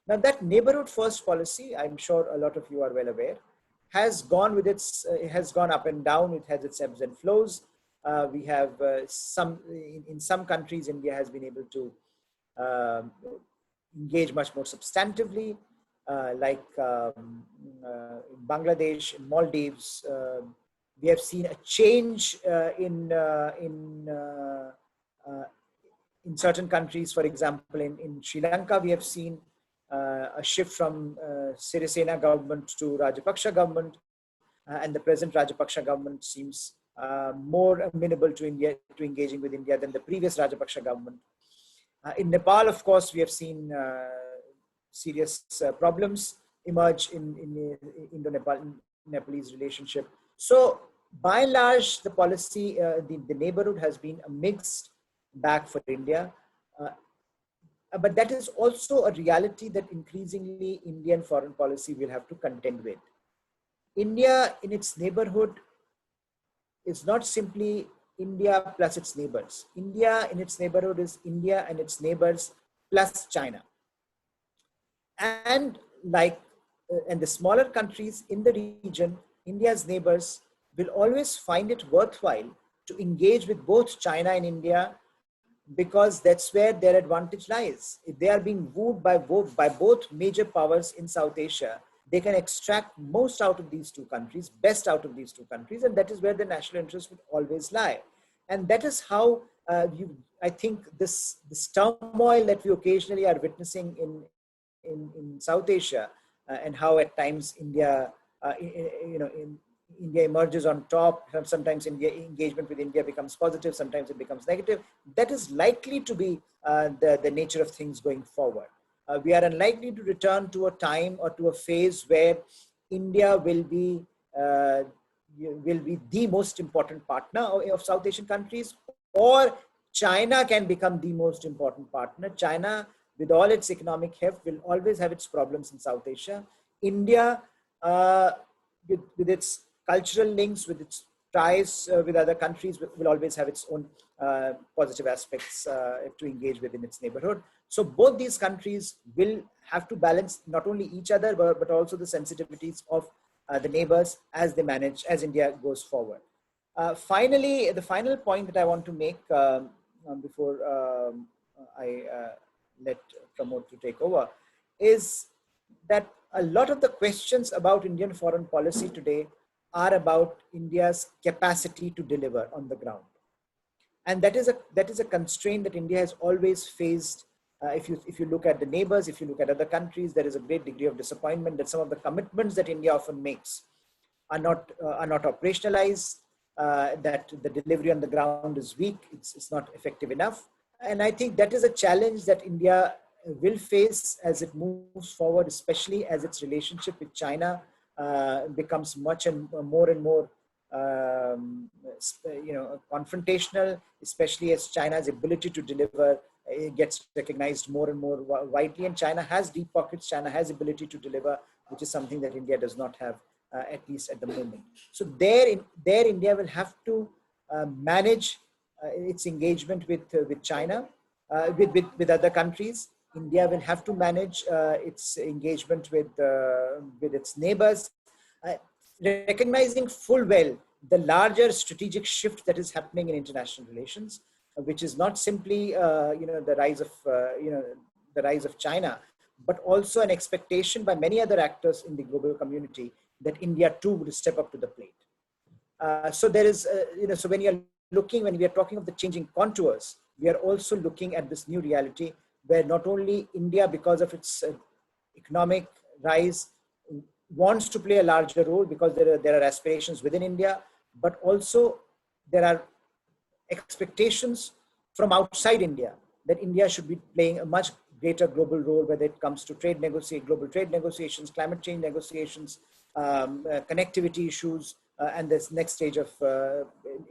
Now, that neighborhood first policy, I'm sure a lot of you are well aware, has gone with it has gone up and down. It has its ebbs and flows. We have in some countries, India has been able to engage much more substantively, like in Bangladesh, in Maldives. We have seen a change in certain countries. For example, in Sri Lanka, we have seen a shift from Sirisena government to Rajapaksa government, and the present Rajapaksa government seems more amenable to engaging with India than the previous Rajapaksa government. In Nepal, of course, we have seen serious problems emerge in Indo-Nepalese relationship. So, by and large, the policy, the neighborhood has been a mixed bag for India. But that is also a reality that increasingly Indian foreign policy will have to contend with. India in its neighborhood is not simply India plus its neighbors. India in its neighborhood is India and its neighbors plus China. And the smaller countries in the region, India's neighbors will always find it worthwhile to engage with both China and India, because that's where their advantage lies. If they are being wooed by both major powers in South Asia, they can extract most out of these two countries, best out of these two countries, and that is where the national interest would always lie. And that is how I think this turmoil that we occasionally are witnessing in South Asia, and how at times India, India emerges on top. Sometimes engagement with India becomes positive, sometimes it becomes negative. That is likely to be the nature of things going forward. We are unlikely to return to a time or to a phase where India will be the most important partner of South Asian countries, or China can become the most important partner. China, with all its economic heft, will always have its problems in South Asia. India, with its cultural links, with its ties with other countries, will always have its own positive aspects to engage with in its neighborhood. So both these countries will have to balance not only each other, but also the sensitivities of the neighbors as they manage, as India goes forward. Finally, the final point that I want to make before I let Pramod to take over is that a lot of the questions about Indian foreign policy today are about India's capacity to deliver on the ground. And that is a constraint that India has always faced. If you look at the neighbors, if you look at other countries, there is a great degree of disappointment that some of the commitments that India often makes are not operationalized, that the delivery on the ground is weak, it's not effective enough. And I think that is a challenge that India will face as it moves forward, especially as its relationship with China becomes much and more confrontational, especially as China's ability to deliver gets recognized more and more widely. And China has deep pockets. China has ability to deliver, which is something that India does not have, at least at the moment. So there India will have to manage its engagement with China, with other countries. India will have to manage its engagement with its neighbors, recognizing full well the larger strategic shift that is happening in international relations, which is not simply the rise of China, but also an expectation by many other actors in the global community that India too would step up to the plate. So there is, so when we are talking of the changing contours, we are also looking at this new reality where not only India, because of its economic rise, wants to play a larger role because there are aspirations within India, but also there are expectations from outside India that India should be playing a much greater global role, whether it comes to global trade negotiations, climate change negotiations, connectivity issues, and this next stage of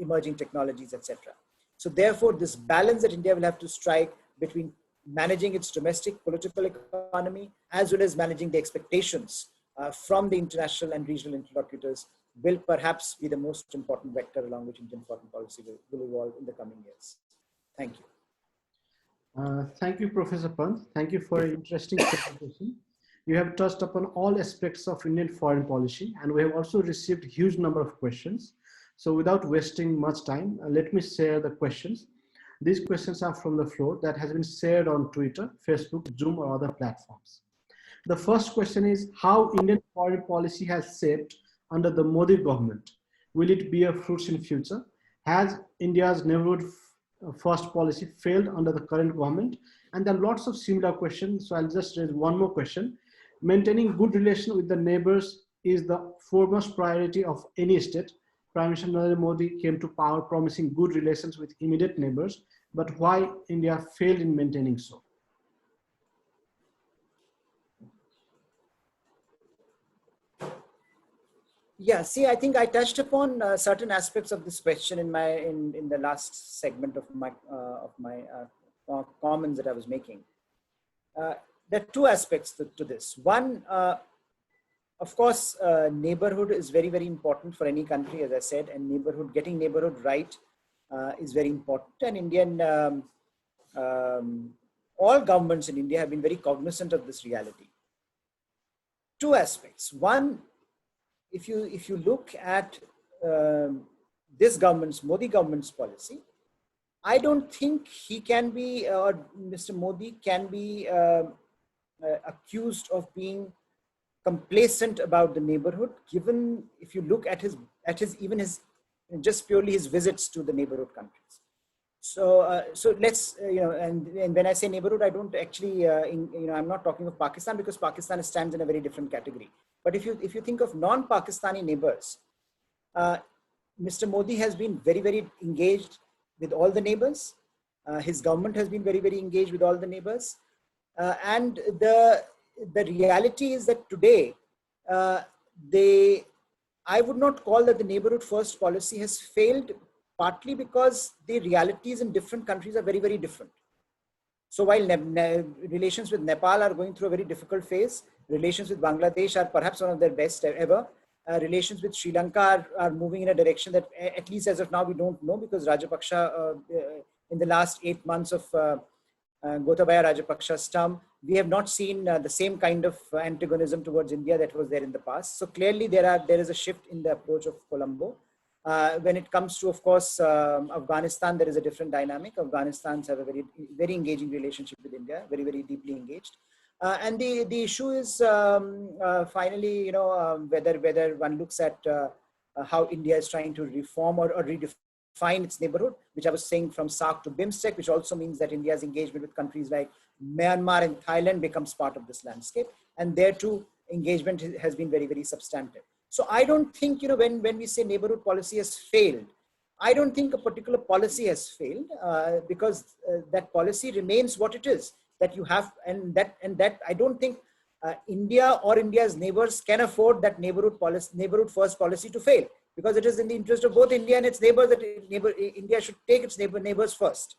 emerging technologies, etc. So therefore, this balance that India will have to strike between managing its domestic political economy as well as managing the expectations from the international and regional interlocutors will perhaps be the most important vector along which Indian foreign policy will evolve in the coming years. Thank you.
Thank you, Professor Pant. Thank you for an interesting presentation. You have touched upon all aspects of Indian foreign policy, and we have also received a huge number of questions. So without wasting much time, let me share the questions. These questions are from the floor that has been shared on Twitter, Facebook, Zoom, or other platforms. The first question is how Indian foreign policy has shaped under the Modi government. Will it bear fruits in future? Has India's neighborhood first policy failed under the current government? And there are lots of similar questions, so I'll just raise one more question. Maintaining good relation with the neighbors is the foremost priority of any state. Prime Minister Narendra Modi came to power promising good relations with immediate neighbors, but why India failed in maintaining so?
Yeah, see, I think I touched upon certain aspects of this question in the last segment of my comments that I was making. There are two aspects to this. One, of course, neighborhood is very, very important for any country, as I said, and getting neighborhood right is very important. And all governments in India have been very cognizant of this reality. Two aspects. One, if you look at this government's, Modi government's policy, I don't think he can be, or Mr. Modi can be accused of being complacent about the neighborhood, given if you look at his just purely his visits to the neighborhood countries. So let's and when I say neighborhood, I don't actually I'm not talking of Pakistan, because Pakistan stands in a very different category. But if you think of non-Pakistani neighbors, Mr. Modi has been very, very engaged with all the neighbors. His government has been very, very engaged with all the neighbors, and the reality is that today I would not call that the neighborhood first policy has failed, partly because the realities in different countries are very, very different. So while relations with Nepal are going through a very difficult phase, relations with Bangladesh are perhaps one of their best ever. Relations with Sri Lanka are moving in a direction that, at least as of now, we don't know, because Rajapaksa, in the last 8 months of Gotabaya Rajapaksa's term, we have not seen the same kind of antagonism towards India that was there in the past. So clearly there is a shift in the approach of Colombo. When it comes to, of course, Afghanistan, there is a different dynamic. Afghanistans have a very, very engaging relationship with India, very, very deeply engaged. And the issue is finally, whether one looks at how India is trying to reform or redefine its neighborhood, which I was saying from SAARC to BIMSTEC, which also means that India's engagement with countries like Myanmar and Thailand becomes part of this landscape. And there too, engagement has been very, very substantive. So I don't think, when we say neighborhood policy has failed, I don't think a particular policy has failed, because that policy remains what it is, that you have, and that I don't think India or India's neighbors can afford that neighborhood first policy to fail, because it is in the interest of both India and its neighbors that India should take its neighbors first.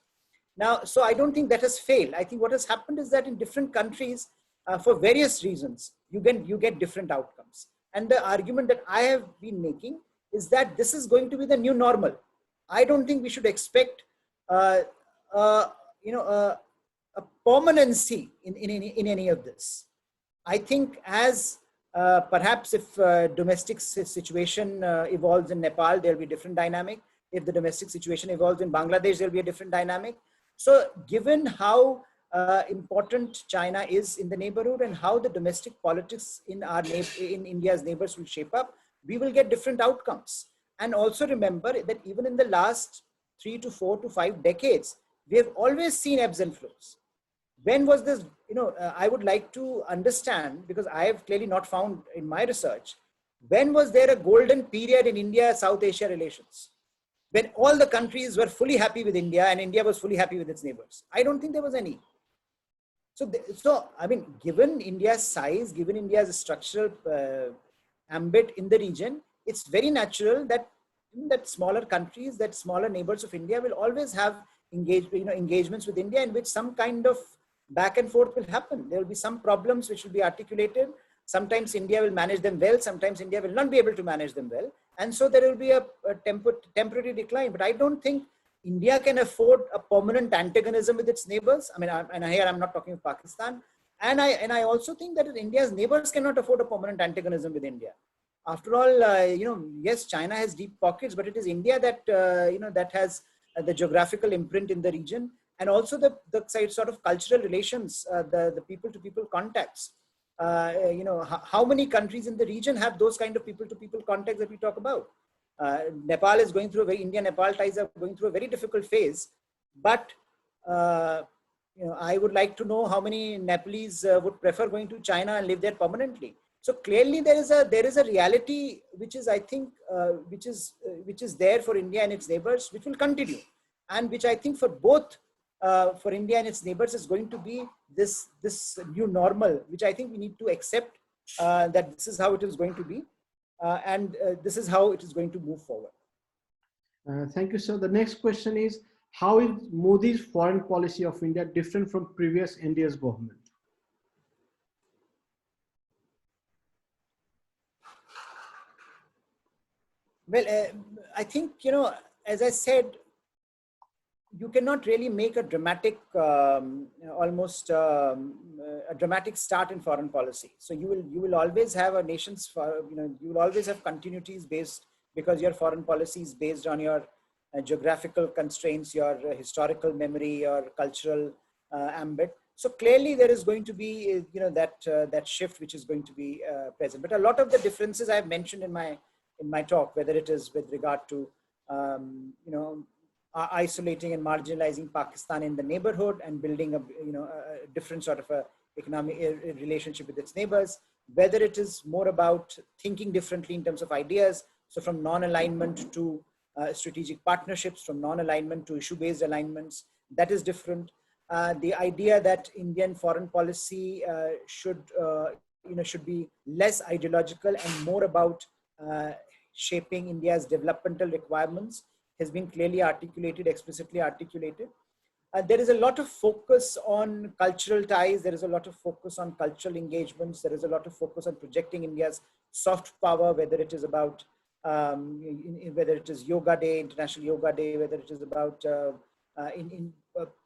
Now, so I don't think that has failed. I think what has happened is that in different countries, for various reasons, you get different outcomes. And the argument that I have been making is that this is going to be the new normal. I don't think we should expect, a permanency in any of this. I think as perhaps if domestic situation evolves in Nepal, there'll be a different dynamic. If the domestic situation evolves in Bangladesh, there'll be a different dynamic. So given how important China is in the neighborhood and how the domestic politics in India's neighbors will shape up, we will get different outcomes. And also remember that even in the last 3 to 4 to 5 decades, we have always seen ebbs and flows. When was this, I would like to understand, because I have clearly not found in my research, when was there a golden period in India-South Asia relations? When all the countries were fully happy with India and India was fully happy with its neighbors? I don't think there was any. So I mean, given India's size, given India's structural ambit in the region, it's very natural that smaller countries, that smaller neighbors of India will always have engagements with India in which some kind of back and forth will happen. There will be some problems which will be articulated. Sometimes India will manage them well. Sometimes India will not be able to manage them well. And so there will be a temporary decline. But I don't think India can afford a permanent antagonism with its neighbors. I mean, and here I'm not talking of Pakistan. And I also think that India's neighbors cannot afford a permanent antagonism with India. After all, yes, China has deep pockets, but it is India that, that has the geographical imprint in the region, and also the sort of cultural relations, the people-to-people contacts. How many countries in the region have those kind of people-to-people contacts that we talk about? Nepal is going through India-Nepal ties are going through a very difficult phase, but I would like to know how many Nepalese would prefer going to China and live there permanently. So clearly there is a reality which is, I think, which is there for India and its neighbors, which will continue, and which I think for both for India and its neighbors is going to be this new normal, which I think we need to accept that this is how it is going to be, and this is how it is going to move forward.
Thank you, sir. The next question is, how is Modi's foreign policy of India different from previous India's government?
Well, I think, as I said, you cannot really make a dramatic, almost a dramatic start in foreign policy. So you will always have a nation's, you will always have continuities based, because your foreign policy is based on your geographical constraints, your historical memory, your cultural ambit. So clearly there is going to be, that shift which is going to be present. But a lot of the differences I have mentioned in my talk, whether it is with regard to, isolating and marginalizing Pakistan in the neighborhood and building a different sort of a economic relationship with its neighbors, whether it is more about thinking differently in terms of ideas, so from non-alignment to strategic partnerships, from non-alignment to issue-based alignments, that is different. The idea that Indian foreign policy should be less ideological and more about shaping India's developmental requirements has been clearly articulated, explicitly articulated. There is a lot of focus on cultural ties. There is a lot of focus on cultural engagements. There is a lot of focus on projecting India's soft power, whether it is about, whether it is Yoga Day, International Yoga Day, whether it is about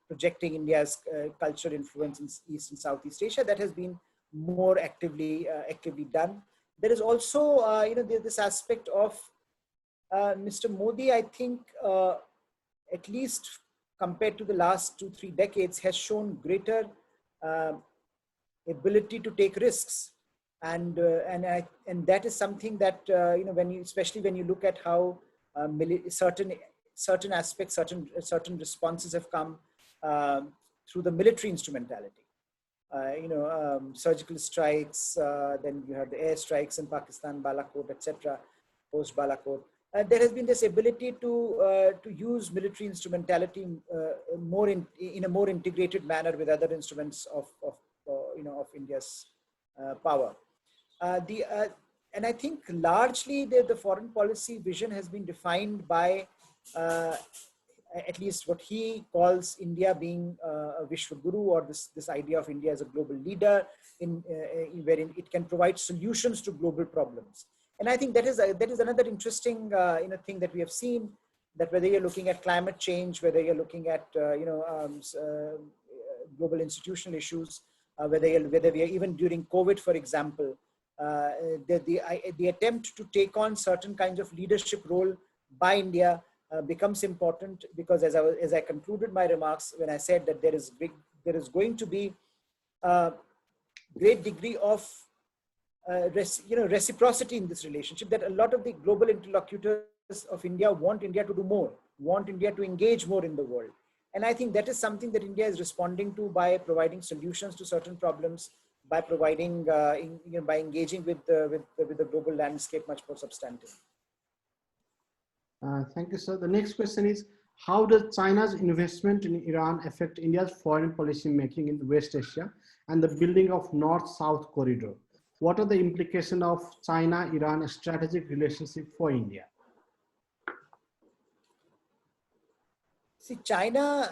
projecting India's cultural influence in East and Southeast Asia. That has been more actively done. There is also, this aspect of Mr. Modi, I think, at least compared to the last 2-3 decades, has shown greater ability to take risks, and that is something that especially when you look at how certain aspects, certain responses have come through the military instrumentality. Surgical strikes, then you have the air strikes in Pakistan, Balakot, etc., post Balakot. There has been this ability to use military instrumentality more in a more integrated manner with other instruments of India's power. And I think largely the foreign policy vision has been defined by at least what he calls India being a Vishwaguru, or this idea of India as a global leader wherein it can provide solutions to global problems. And I think that is another interesting thing that we have seen, that whether you're looking at climate change, whether you're looking at global institutional issues, whether we are even during COVID, for example, the attempt to take on certain kinds of leadership role by India becomes important, because as I concluded my remarks when I said that there is going to be a great degree of reciprocity in this relationship, that a lot of the global interlocutors of India want India to do more, want India to engage more in the world. And I think that is something that India is responding to by providing solutions to certain problems, by providing, by engaging with the global landscape much more substantive.
Thank you, sir. The next question is, how does China's investment in Iran affect India's foreign policy making in West Asia and the building of North-South corridor? What are the implications of China-Iran strategic relationship for India?
See, China,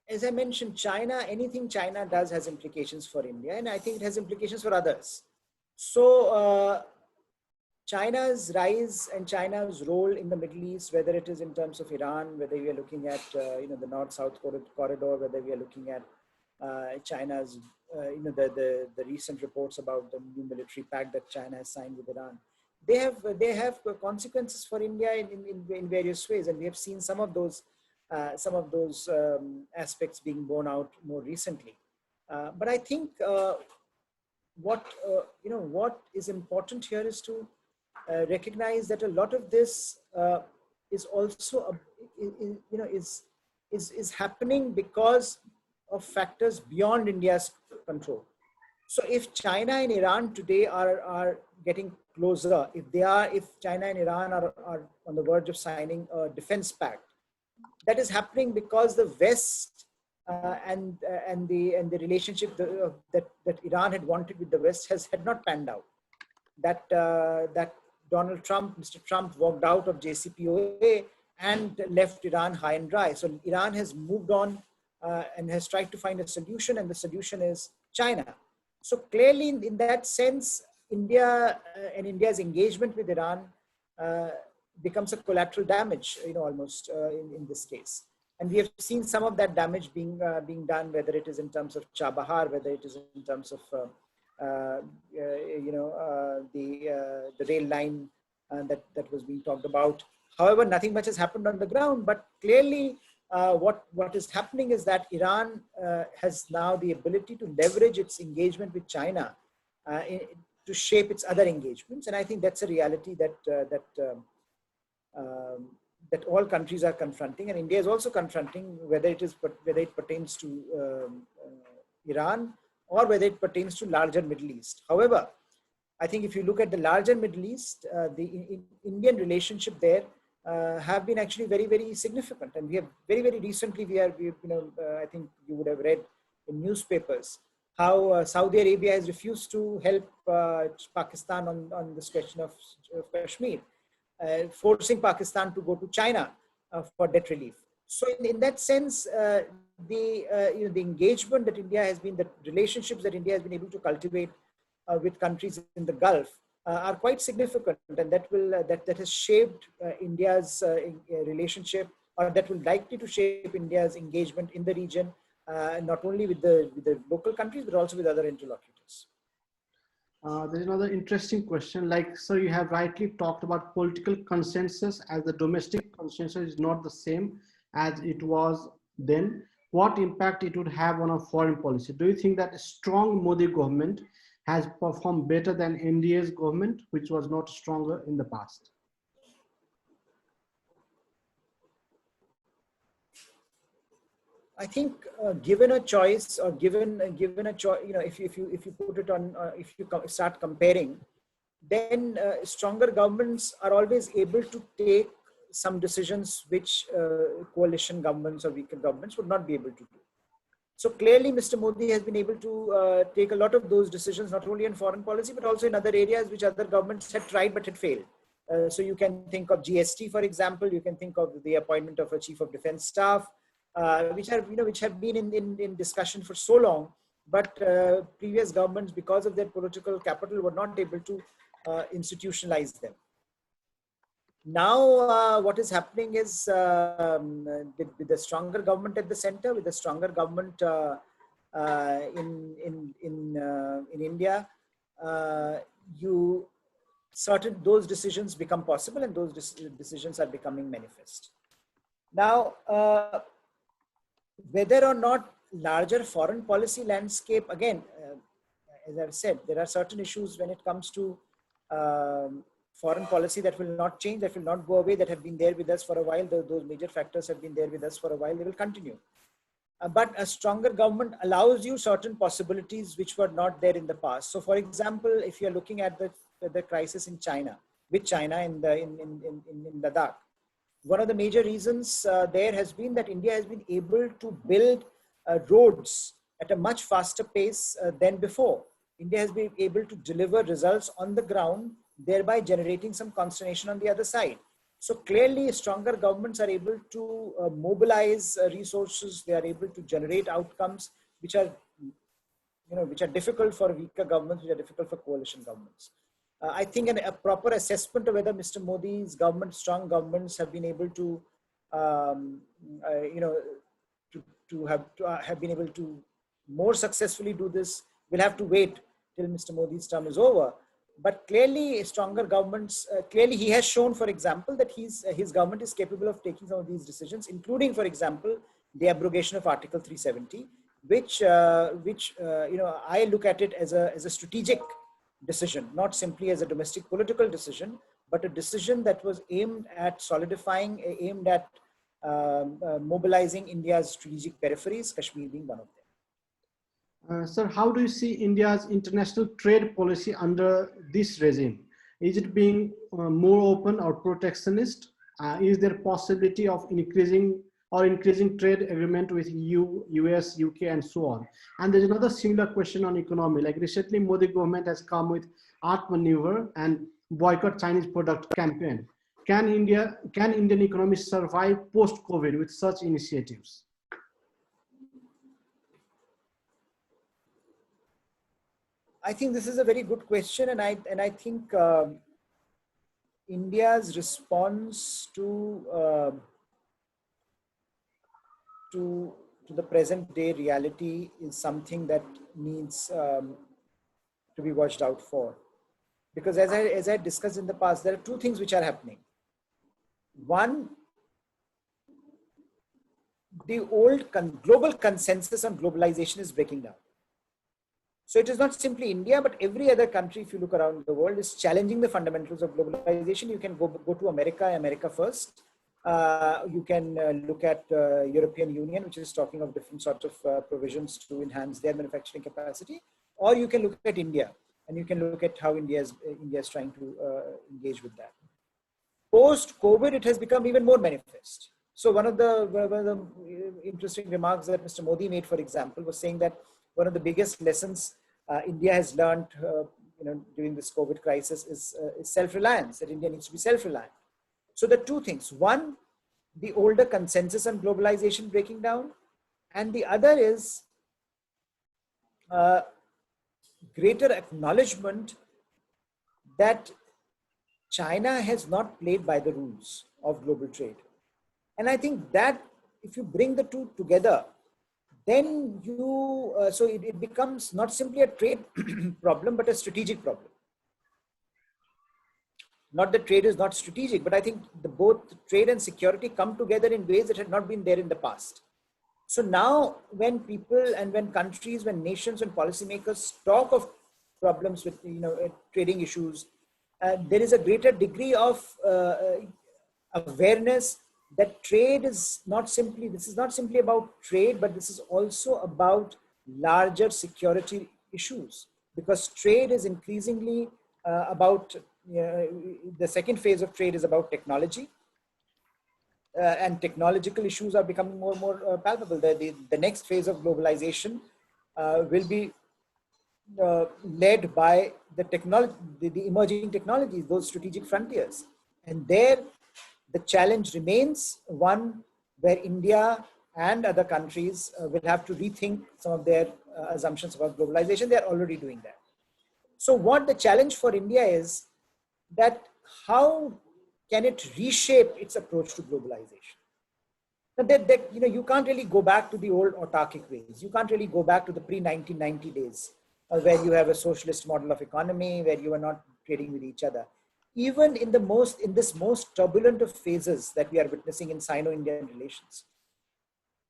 as I mentioned, anything China does has implications for India, and I think it has implications for others. So China's rise and China's role in the Middle East, whether it is in terms of Iran, whether we are looking at the North-South corridor, whether we are looking at China's the recent reports about the new military pact that China has signed with Iran, they have consequences for India in various ways, and we have seen some of those aspects being borne out more recently. But I think what is important here is to recognize that a lot of this is also is happening because of factors beyond India's control. So if China and Iran today are getting closer, if China and Iran are on the verge of signing a defense pact, that is happening because the West and the relationship that Iran had wanted with the West had not panned out. That Mr. Trump walked out of JCPOA and left Iran high and dry. So Iran has moved on and has tried to find a solution, and the solution is China. So clearly, in that sense, India and India's engagement with Iran becomes a collateral damage, almost in this case. And we have seen some of that damage being done, whether it is in terms of Chabahar, whether it is in terms of the rail line that was being talked about. However, nothing much has happened on the ground, but clearly what is happening is that Iran has now the ability to leverage its engagement with China to shape its other engagements. And I think that's a reality that all countries are confronting, and India is also confronting, whether it pertains to Iran or whether it pertains to larger Middle East. However, I think if you look at the larger Middle East, the Indian relationship there have been actually very, very significant. And we have very, very recently, I think you would have read in newspapers how Saudi Arabia has refused to help Pakistan on this question of Kashmir, forcing Pakistan to go to China for debt relief. So in that sense, the engagement that India has been, the relationships that India has been able to cultivate with countries in the Gulf are quite significant, and that has shaped India's relationship, or that will likely to shape India's engagement in the region, not only with the local countries but also with other interlocutors.
There's another interesting question. Sir, you have rightly talked about political consensus, as the domestic consensus is not the same as it was then. What impact it would have on our foreign policy? Do you think that a strong Modi government has performed better than NDA's government, which was not stronger in the past?
I think given a choice, or given a choice, if you put it on, if you start comparing, then stronger governments are always able to take some decisions which coalition governments or weaker governments would not be able to do. So clearly, Mr. Modi has been able to take a lot of those decisions, not only in foreign policy, but also in other areas which other governments had tried but had failed. So you can think of GST, for example. You can think of the appointment of a chief of defense staff, which have been in discussion for so long. But previous governments, because of their political capital, were not able to institutionalize them. Now, what is happening is with a stronger government at the center, with a stronger government in India, those decisions become possible, and those decisions are becoming manifest. Now, whether or not larger foreign policy landscape, again, as I've said, there are certain issues when it comes to foreign policy that will not change, that will not go away, that have been there with us for a while. Those major factors have been there with us for a while, they will continue. But a stronger government allows you certain possibilities which were not there in the past. So for example, if you're looking at the crisis in China, with China in Ladakh, one of the major reasons there has been that India has been able to build roads at a much faster pace than before. India has been able to deliver results on the ground, thereby generating some consternation on the other side. So clearly, stronger governments are able to mobilize resources. They are able to generate outcomes which are difficult for weaker governments, which are difficult for coalition governments. I think a proper assessment of whether Mr. Modi's government, strong governments, have been able to, have been able to more successfully do this. We'll have to wait till Mr. Modi's term is over. But clearly, stronger governments, clearly he has shown, for example, that his government is capable of taking some of these decisions, including, for example, the abrogation of Article 370, which I look at it as a strategic decision, not simply as a domestic political decision, but a decision that was aimed at solidifying, aimed at mobilizing India's strategic peripheries, Kashmir being one of them.
Sir, how do you see India's international trade policy under this regime? Is it being more open or protectionist? Is there possibility of increasing trade agreement with EU, US, UK, and so on? And there's another similar question on economy. Like recently, Modi government has come with Atmanirbhar and boycott Chinese product campaign. Can Indian economy survive post-COVID with such initiatives?
I think this is a very good question, and I think India's response to the present day reality is something that needs to be watched out for, because as I discussed in the past, there are two things which are happening. One, the old global consensus on globalization is breaking down. So it is not simply India, but every other country, if you look around the world, is challenging the fundamentals of globalization. You can go to America first. You can look at European Union, which is talking of different sorts of provisions to enhance their manufacturing capacity. Or you can look at India, and you can look at how India is trying to engage with that. Post-COVID, it has become even more manifest. So one of the interesting remarks that Mr. Modi made, for example, was saying that one of the biggest lessons India has learned during this COVID crisis is self-reliance, that India needs to be self-reliant. So the two things: one, the older consensus on globalization breaking down, and the other is greater acknowledgement that China has not played by the rules of global trade. And I think that if you bring the two together, then so it becomes not simply a trade problem, but a strategic problem. Not that trade is not strategic, but I think both trade and security come together in ways that had not been there in the past. So now when people and when countries, when nations and policymakers talk of problems with trading issues, there is a greater degree of awareness that trade is not simply, this is not simply about trade, but this is also about larger security issues, because trade is increasingly about, the second phase of trade is about technology. and technological issues are becoming more and more palpable. The next phase of globalization will be led by the technology, the emerging technologies, those strategic frontiers. And there, the challenge remains one where India and other countries will have to rethink some of their assumptions about globalization. They are already doing that. So what the challenge for India is that how can it reshape its approach to globalization? You can't really go back to the old autarkic ways. You can't really go back to the pre-1990 days where you have a socialist model of economy, where you are not trading with each other. Even in this most turbulent of phases that we are witnessing in Sino-Indian relations,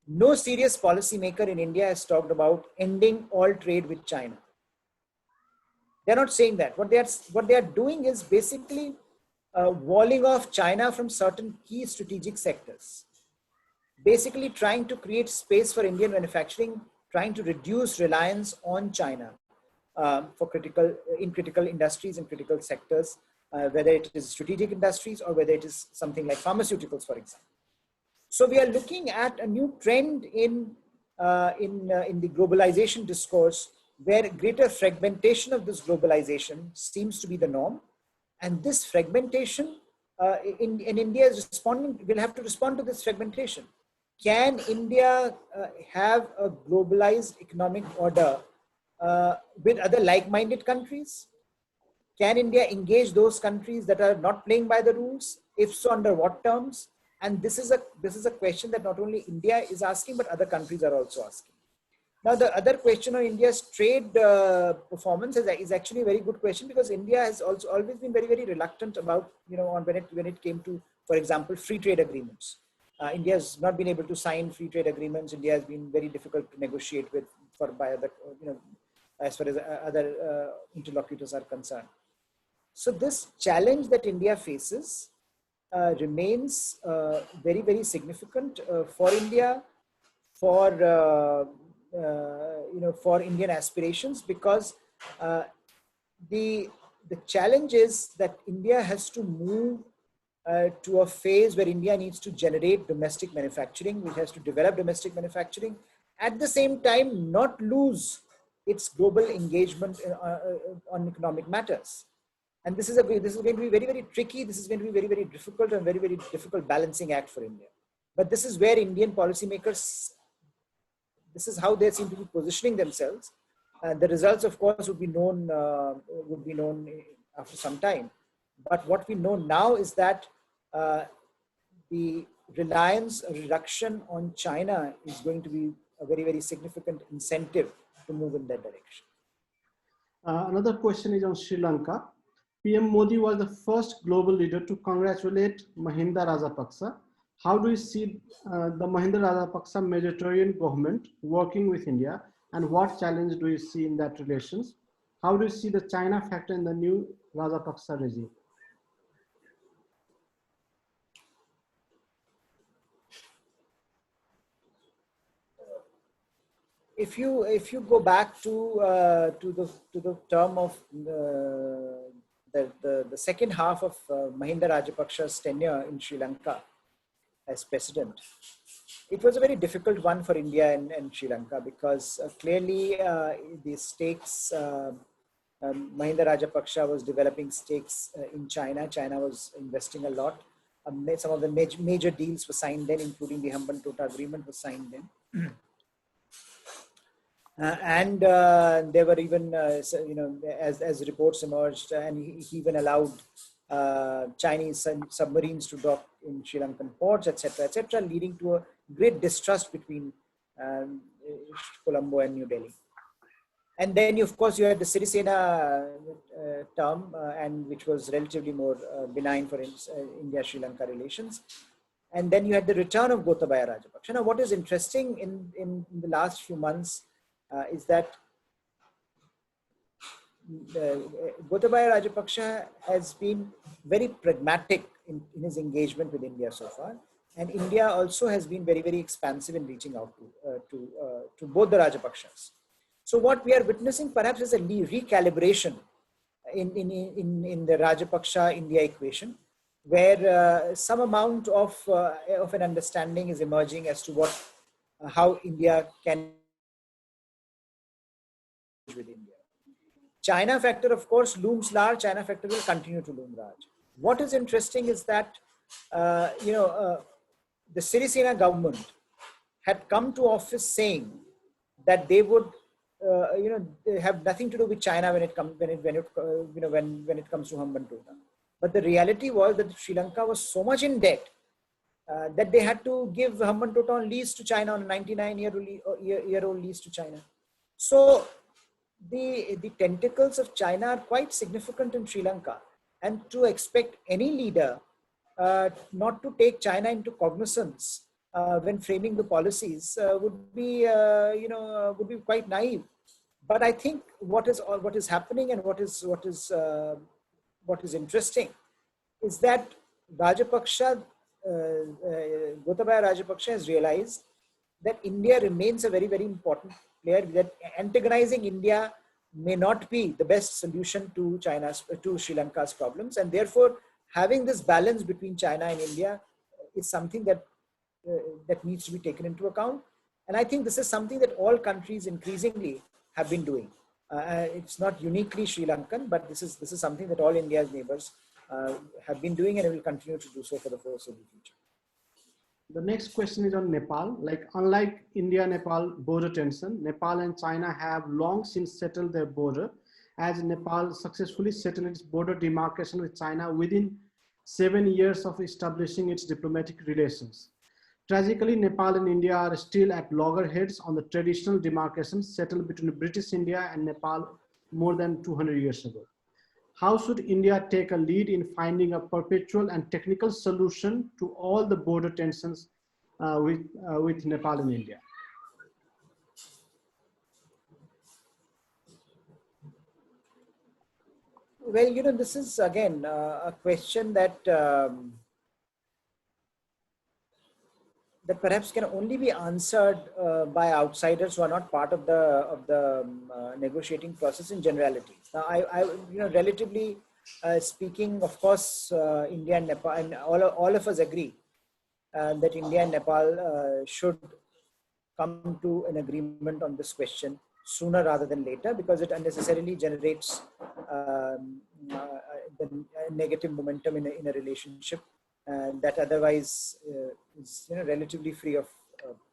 no serious policymaker in India has talked about ending all trade with China. They're not saying that. What they are doing is basically walling off China from certain key strategic sectors. Basically trying to create space for Indian manufacturing, trying to reduce reliance on China for critical industries and critical sectors, whether it is strategic industries or whether it is something like pharmaceuticals, for example. So we are looking at a new trend in the globalization discourse, where greater fragmentation of this globalization seems to be the norm, and this fragmentation in India is will have to respond to this fragmentation. Can India have a globalized economic order with other like-minded countries? Can India engage those countries that are not playing by the rules? If so, under what terms? And this is a question that not only India is asking, but other countries are also asking. Now, the other question on India's trade performance is actually a very good question, because India has also always been very, very reluctant about, when it came to, for example, free trade agreements. India has not been able to sign free trade agreements. India has been very difficult to negotiate with by other, as far as other interlocutors are concerned. So this challenge that India faces remains very, very significant for India, for Indian aspirations, because the challenge is that India has to move to a phase where India needs to generate domestic manufacturing, which has to develop domestic manufacturing, at the same time not lose its global engagement on economic matters. And this is going to be very, very tricky. This is going to be very, very difficult and very, very difficult balancing act for India. But this is where Indian policymakers, this is how they seem to be positioning themselves. The results, of course, would be known after some time. But what we know now is that the reduction on China is going to be a very, very significant incentive to move in that direction.
Another question is on Sri Lanka. PM Modi was the first global leader to congratulate Mahinda Rajapaksa. How do you see the Mahinda Rajapaksa majoritarian government working with India, and what challenge do you see in that relations? How do you see the China factor in the new Rajapaksa regime?
If you go back to the term of the second half of Mahinda Rajapaksa's tenure in Sri Lanka as president, it was a very difficult one for India and Sri Lanka, because clearly the stakes, Mahinda Rajapaksa was developing stakes in China. China was investing a lot. Some of the major deals were signed then, including the Hambantota agreement was signed then. And there were even, as reports emerged, and he even allowed Chinese submarines to dock in Sri Lankan ports, etc., leading to a great distrust between Colombo and New Delhi. And then, of course, you had the Sirisena term, and which was relatively more benign for India-Sri Lanka relations. And then you had the return of Gotabaya Rajapaksa. Now, what is interesting in the last few months is that Gotabaya Rajapaksa has been very pragmatic in his engagement with India so far. And India also has been very, very expansive in reaching out to both the Rajapaksas. So what we are witnessing perhaps is a recalibration in the Rajapaksa-India equation. where some amount of an understanding is emerging as to how India can with India. China factor, of course, looms large. China factor will continue to loom large. What is interesting is that, the Sirisena government had come to office saying that they would, they have nothing to do with China when it comes when it comes to Hambantota. But the reality was that Sri Lanka was so much in debt that they had to give Hambantota on lease to China, on a 99-year-old lease to China. So the tentacles of China are quite significant in Sri Lanka, and to expect any leader not to take China into cognizance when framing the policies would be quite naive. But I think what is happening and what is interesting is that Rajapaksa, Gotabaya Rajapaksa has realized that India remains a very, very important player, that antagonizing India may not be the best solution to Sri Lanka's problems, and therefore having this balance between China and India is something that needs to be taken into account. And I think this is something that all countries increasingly have been doing. It's not uniquely Sri Lankan, but this is something that all India's neighbors have been doing and will continue to do so for the foreseeable future.
The next question is on Nepal. Like, unlike India-Nepal border tension, Nepal and China have long since settled their border, as Nepal successfully settled its border demarcation with China within 7 years of establishing its diplomatic relations. Tragically, Nepal and India are still at loggerheads on the traditional demarcations settled between British India and Nepal more than 200 years ago. How should India take a lead in finding a perpetual and technical solution to all the border tensions with Nepal and India?
Well, this is again a question that that perhaps can only be answered by outsiders who are not part of the negotiating process in generality. Now, I relatively speaking, of course, India and Nepal, and all of us agree that India and Nepal should come to an agreement on this question sooner rather than later, because it unnecessarily generates the negative momentum in a relationship that otherwise is relatively free of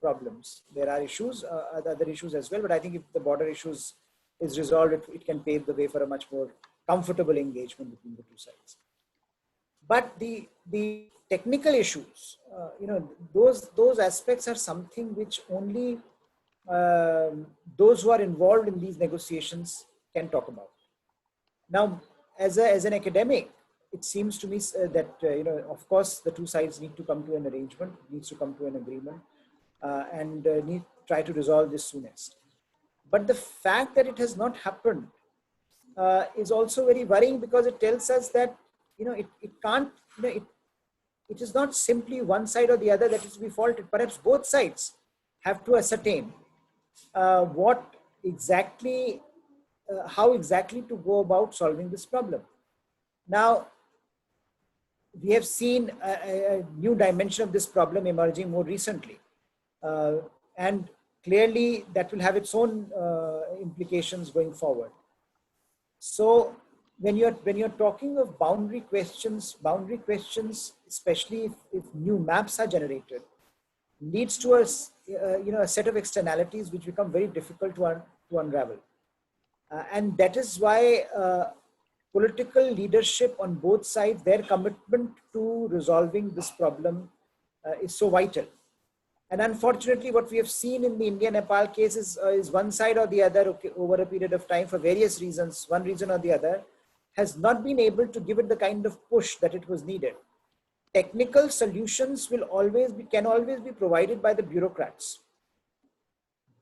problems. There are issues, other issues as well, but I think if the border issues is resolved, it can pave the way for a much more comfortable engagement between the two sides. But the technical issues, those aspects are something which only those who are involved in these negotiations can talk about. Now, as an academic, it seems to me that, of course, the two sides need to come to an arrangement, needs to come to an agreement, and try to resolve this soonest. But the fact that it has not happened is also very worrying, because it tells us that, it can't, it is not simply one side or the other that is to be faulted. Perhaps both sides have to ascertain what exactly, how exactly to go about solving this problem. Now, we have seen a new dimension of this problem emerging more recently. And clearly that will have its own implications going forward. So when you're talking of boundary questions, especially if new maps are generated, leads to a set of externalities which become very difficult to unravel. And that is why political leadership on both sides, their commitment to resolving this problem is so vital. And unfortunately, what we have seen in the India-Nepal case is one side or the other, over a period of time, for various reasons, one reason or the other, has not been able to give it the kind of push that it was needed. Technical solutions can always be provided by the bureaucrats.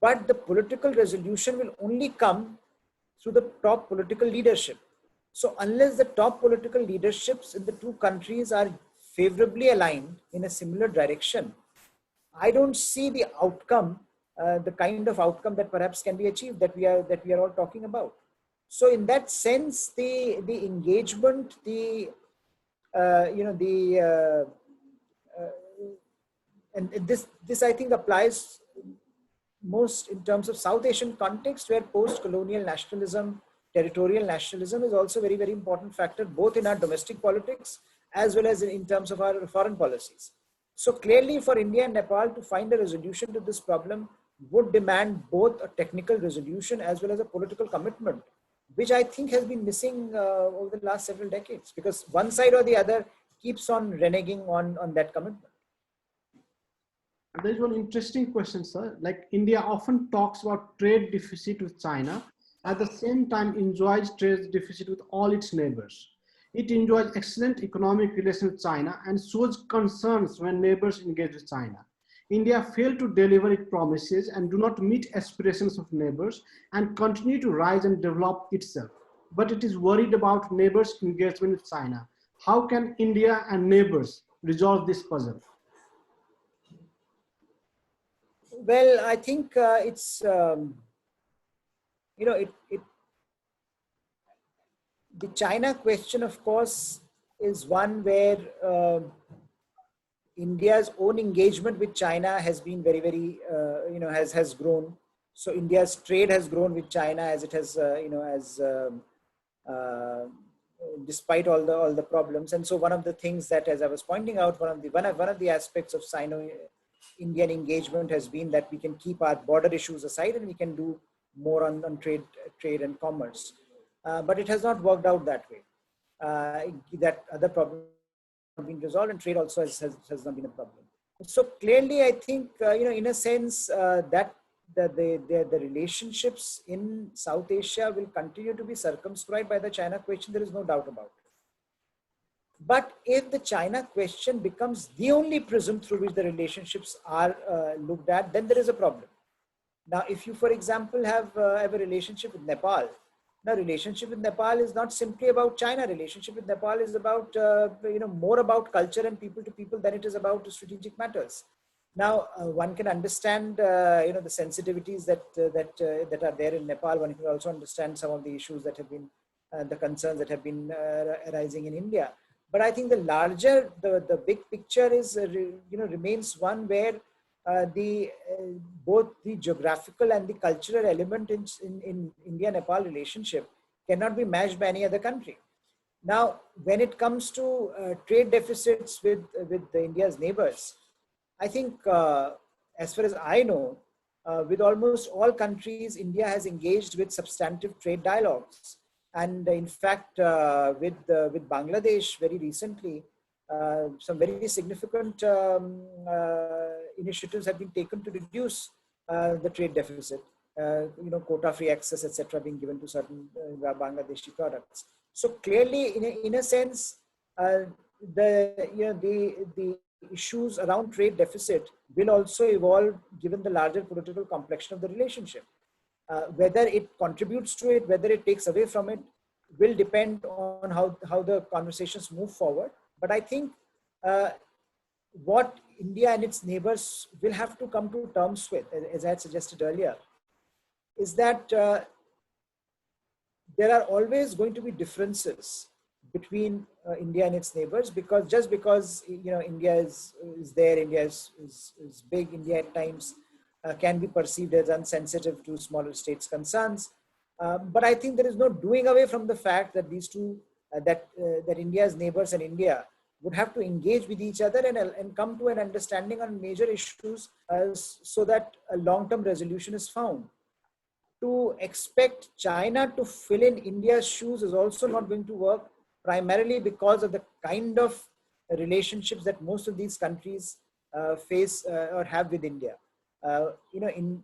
But the political resolution will only come through the top political leadership. So unless the top political leaderships in the two countries are favorably aligned in a similar direction, I don't see the outcome, the kind of outcome that perhaps can be achieved that we are all talking about. So in that sense, the engagement, the and this I think applies most in terms of South Asian context, where post-colonial nationalism, territorial nationalism is also very, very important factor, both in our domestic politics as well as in terms of our foreign policies. So clearly for India and Nepal to find a resolution to this problem would demand both a technical resolution as well as a political commitment, which I think has been missing over the last several decades, because one side or the other keeps on reneging on that commitment.
There's one interesting question, sir. Like India often talks about trade deficit with China, at the same time enjoys trade deficit with all its neighbors. It enjoys excellent economic relations with China and shows concerns when neighbors engage with China. India failed to deliver its promises and do not meet aspirations of neighbors and continue to rise and develop itself. But it is worried about neighbors' engagement with China. How can India and neighbors resolve this puzzle?
Well, I think it's, the China question, of course, is one where India's own engagement with China has been very, very, has grown. So India's trade has grown with China as it has, despite all the problems. And so one of the things that, as I was pointing out, one of the aspects of Sino-Indian engagement has been that we can keep our border issues aside and we can do more on trade and commerce. But it has not worked out that way. That other problems have been resolved, and trade also has not been a problem. So clearly, I think, in a sense, that the relationships in South Asia will continue to be circumscribed by the China question. There is no doubt about it. But if the China question becomes the only prism through which the relationships are looked at, then there is a problem. Now, if you, for example, have a relationship with Nepal, now relationship with Nepal is not simply about China. Relationship with Nepal is about, more about culture and people to people than it is about strategic matters. Now, one can understand, the sensitivities that are there in Nepal. One can also understand some of the issues that have been, the concerns that have been arising in India. But I think the big picture is, remains one where both the geographical and the cultural element in India-Nepal relationship cannot be matched by any other country. Now, when it comes to trade deficits with India's neighbors, I think, as far as I know, with almost all countries, India has engaged with substantive trade dialogues. And in fact, with Bangladesh very recently, some very significant initiatives have been taken to reduce the trade deficit. Quota-free access, etc., being given to certain Bangladeshi products. So clearly, in a sense, the issues around trade deficit will also evolve given the larger political complexion of the relationship. Whether it contributes to it, whether it takes away from it, will depend on how the conversations move forward. But I think what India and its neighbors will have to come to terms with, as I had suggested earlier, is that there are always going to be differences between India and its neighbors, because just because India is there, India is big, India at times can be perceived as insensitive to smaller states' concerns. But I think there is no doing away from the fact that these two, that India's neighbors and India would have to engage with each other and come to an understanding on major issues so that a long-term resolution is found. To expect China to fill in India's shoes is also not going to work, primarily because of the kind of relationships that most of these countries face or have with India. In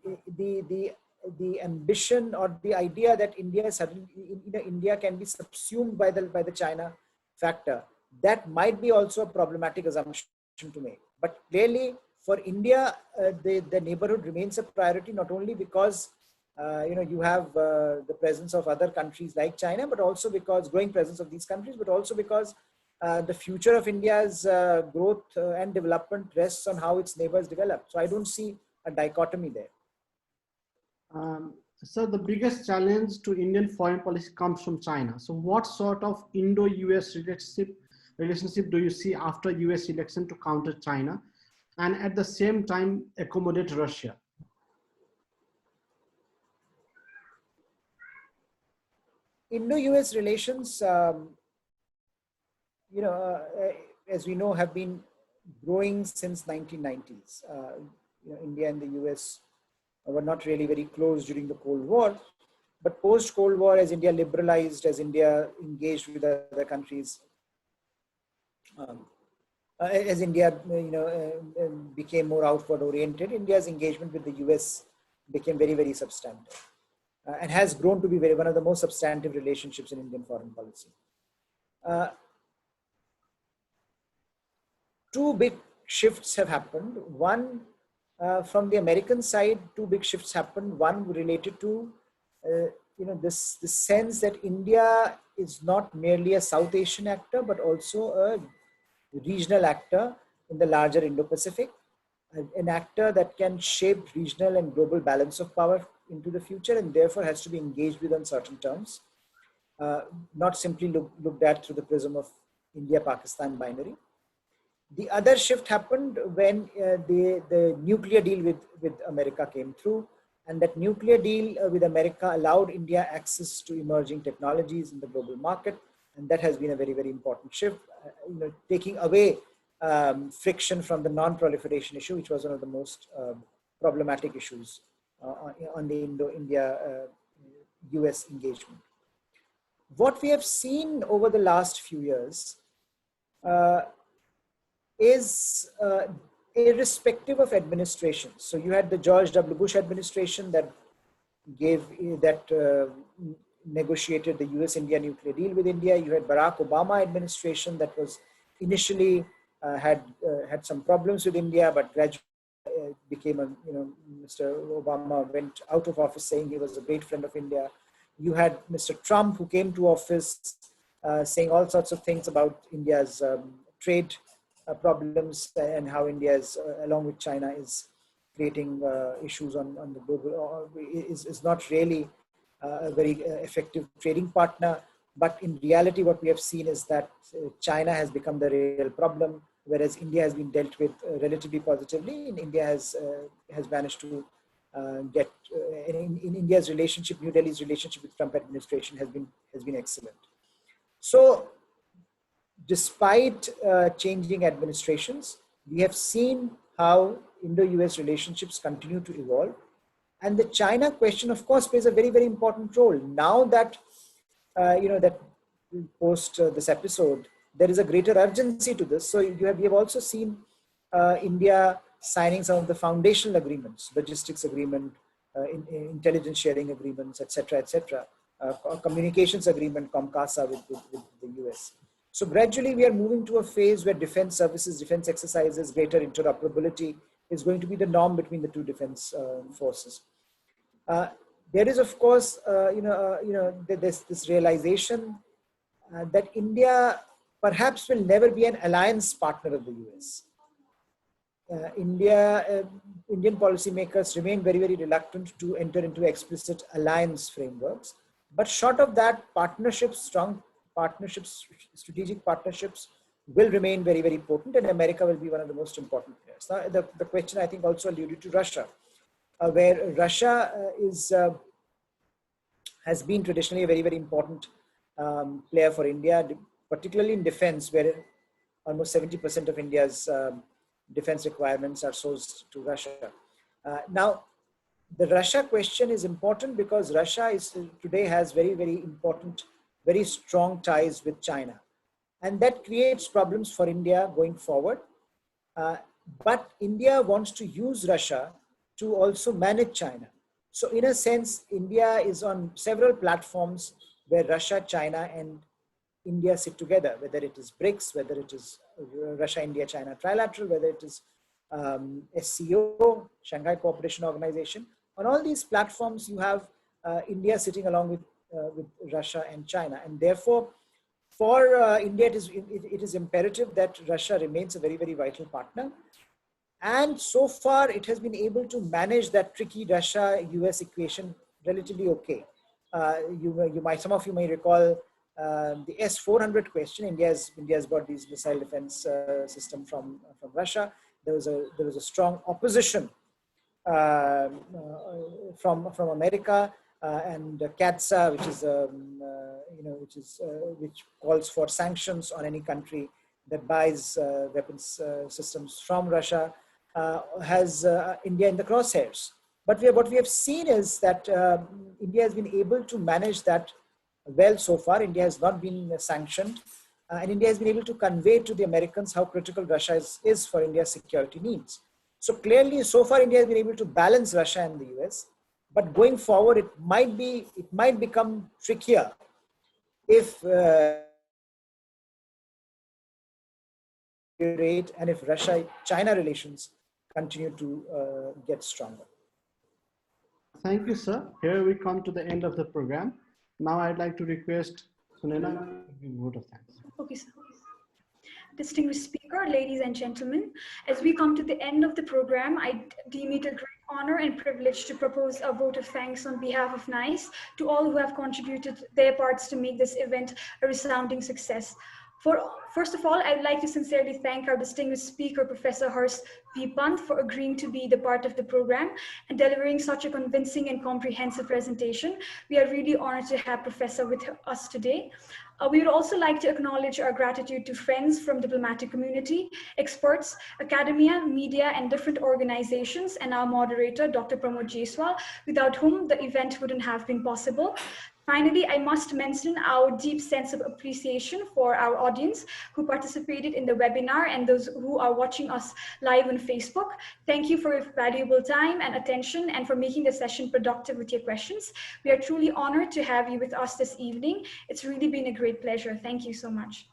the ambition or the idea that India can be subsumed by the China factor, that might be also a problematic assumption to make. But clearly, for India, the neighborhood remains a priority, not only because you have the presence of other countries like China, but also because growing presence of these countries, but also because the future of India's growth and development rests on how its neighbors develop. So I don't see a dichotomy there.
So the biggest challenge to Indian foreign policy comes from China. So what sort of Indo-US relationship do you see after US election to counter China and at the same time accommodate Russia?
Indo-US relations, as we know, have been growing since 1990s. India and the US were not really very close during the Cold War, but post-Cold War, as India liberalized, as India engaged with other countries, as India, became more outward-oriented, India's engagement with the US became very, very substantive, and has grown to be one of the most substantive relationships in Indian foreign policy. Two big shifts have happened. One, from the American side, two big shifts happened. One related to, this sense that India is not merely a South Asian actor, but also a regional actor in the larger Indo-Pacific, an actor that can shape regional and global balance of power into the future, and therefore has to be engaged with on certain terms, not simply looked at through the prism of India-Pakistan binary. The other shift happened when the nuclear deal with America came through, and that nuclear deal with America allowed India access to emerging technologies in the global market, and that has been a very, very important shift, taking away friction from the non-proliferation issue, which was one of the most problematic issues on the Indo-India-US engagement. What we have seen over the last few years is irrespective of administration. So you had the George W. Bush administration that negotiated the US-India nuclear deal with India. You had Barack Obama administration that was initially had some problems with India, but gradually became Mr. Obama went out of office saying he was a great friend of India. You had Mr. Trump, who came to office saying all sorts of things about India's trade problems and how India is, along with China, is creating issues on the global, is not really a very effective trading partner. But in reality, what we have seen is that China has become the real problem, whereas India has been dealt with relatively positively. And India has managed to get in India's relationship, New Delhi's relationship with Trump administration has been excellent. So, despite changing administrations, we have seen how Indo-US relationships continue to evolve. And the China question, of course, plays a very, very important role. Now that, that post this episode, there is a greater urgency to this. So we have also seen India signing some of the foundational agreements, logistics agreement, intelligence sharing agreements, etc., communications agreement, COMCASA with the US. So gradually we are moving to a phase where defense services, defense exercises, greater interoperability is going to be the norm between the two defense forces. There is, of course, this realization that India perhaps will never be an alliance partner of the US. Indian policymakers remain very, very reluctant to enter into explicit alliance frameworks. But short of that, strong partnerships, strategic partnerships will remain very, very potent, and America will be one of the most important players. Now, the question, I think, also alluded to Russia, where Russia has been traditionally a very, very important player for India, particularly in defense, where almost 70% of India's defense requirements are sourced to Russia. Now, the Russia question is important because Russia today has very, very important, very strong ties with China. And that creates problems for India going forward. But India wants to use Russia to also manage China. So in a sense, India is on several platforms where Russia, China, and India sit together, whether it is BRICS, whether it is Russia, India, China trilateral, whether it is SCO, Shanghai Cooperation Organization. On all these platforms, you have India sitting along with Russia and China. And therefore, for India, it is imperative that Russia remains a very, very vital partner. And so far, it has been able to manage that tricky Russia-US equation relatively okay. Some of you may recall the S-400 question. India's got these missile defense system from Russia. There was a strong opposition from America, and CATSA, which calls for sanctions on any country that buys weapons systems from Russia, has India in the crosshairs. But what we have seen is that India has been able to manage that well so far. India has not been sanctioned, and India has been able to convey to the Americans how critical Russia is for India's security needs. So clearly, so far, India has been able to balance Russia and the US. But going forward, it might become trickier if and if Russia-China relations continue to get stronger.
Thank you, sir. Here we come to the end of the program. Now I'd like to request Sunena to give a vote of thanks.
Okay, sir. Distinguished speaker, ladies and gentlemen, as we come to the end of the program, I deem it a great honor and privilege to propose a vote of thanks on behalf of NICE to all who have contributed their parts to make this event a resounding success. First of all, I'd like to sincerely thank our distinguished speaker, Professor Hars V. Pant, for agreeing to be the part of the program and delivering such a convincing and comprehensive presentation. We are really honored to have Professor with us today. We would also like to acknowledge our gratitude to friends from diplomatic community, experts, academia, media, and different organizations, and our moderator, Dr. Pramod Jaiswal, without whom the event wouldn't have been possible. Finally, I must mention our deep sense of appreciation for our audience who participated in the webinar and those who are watching us live on Facebook. Thank you for your valuable time and attention and for making the session productive with your questions. We are truly honored to have you with us this evening. It's really been a great pleasure. Thank you so much.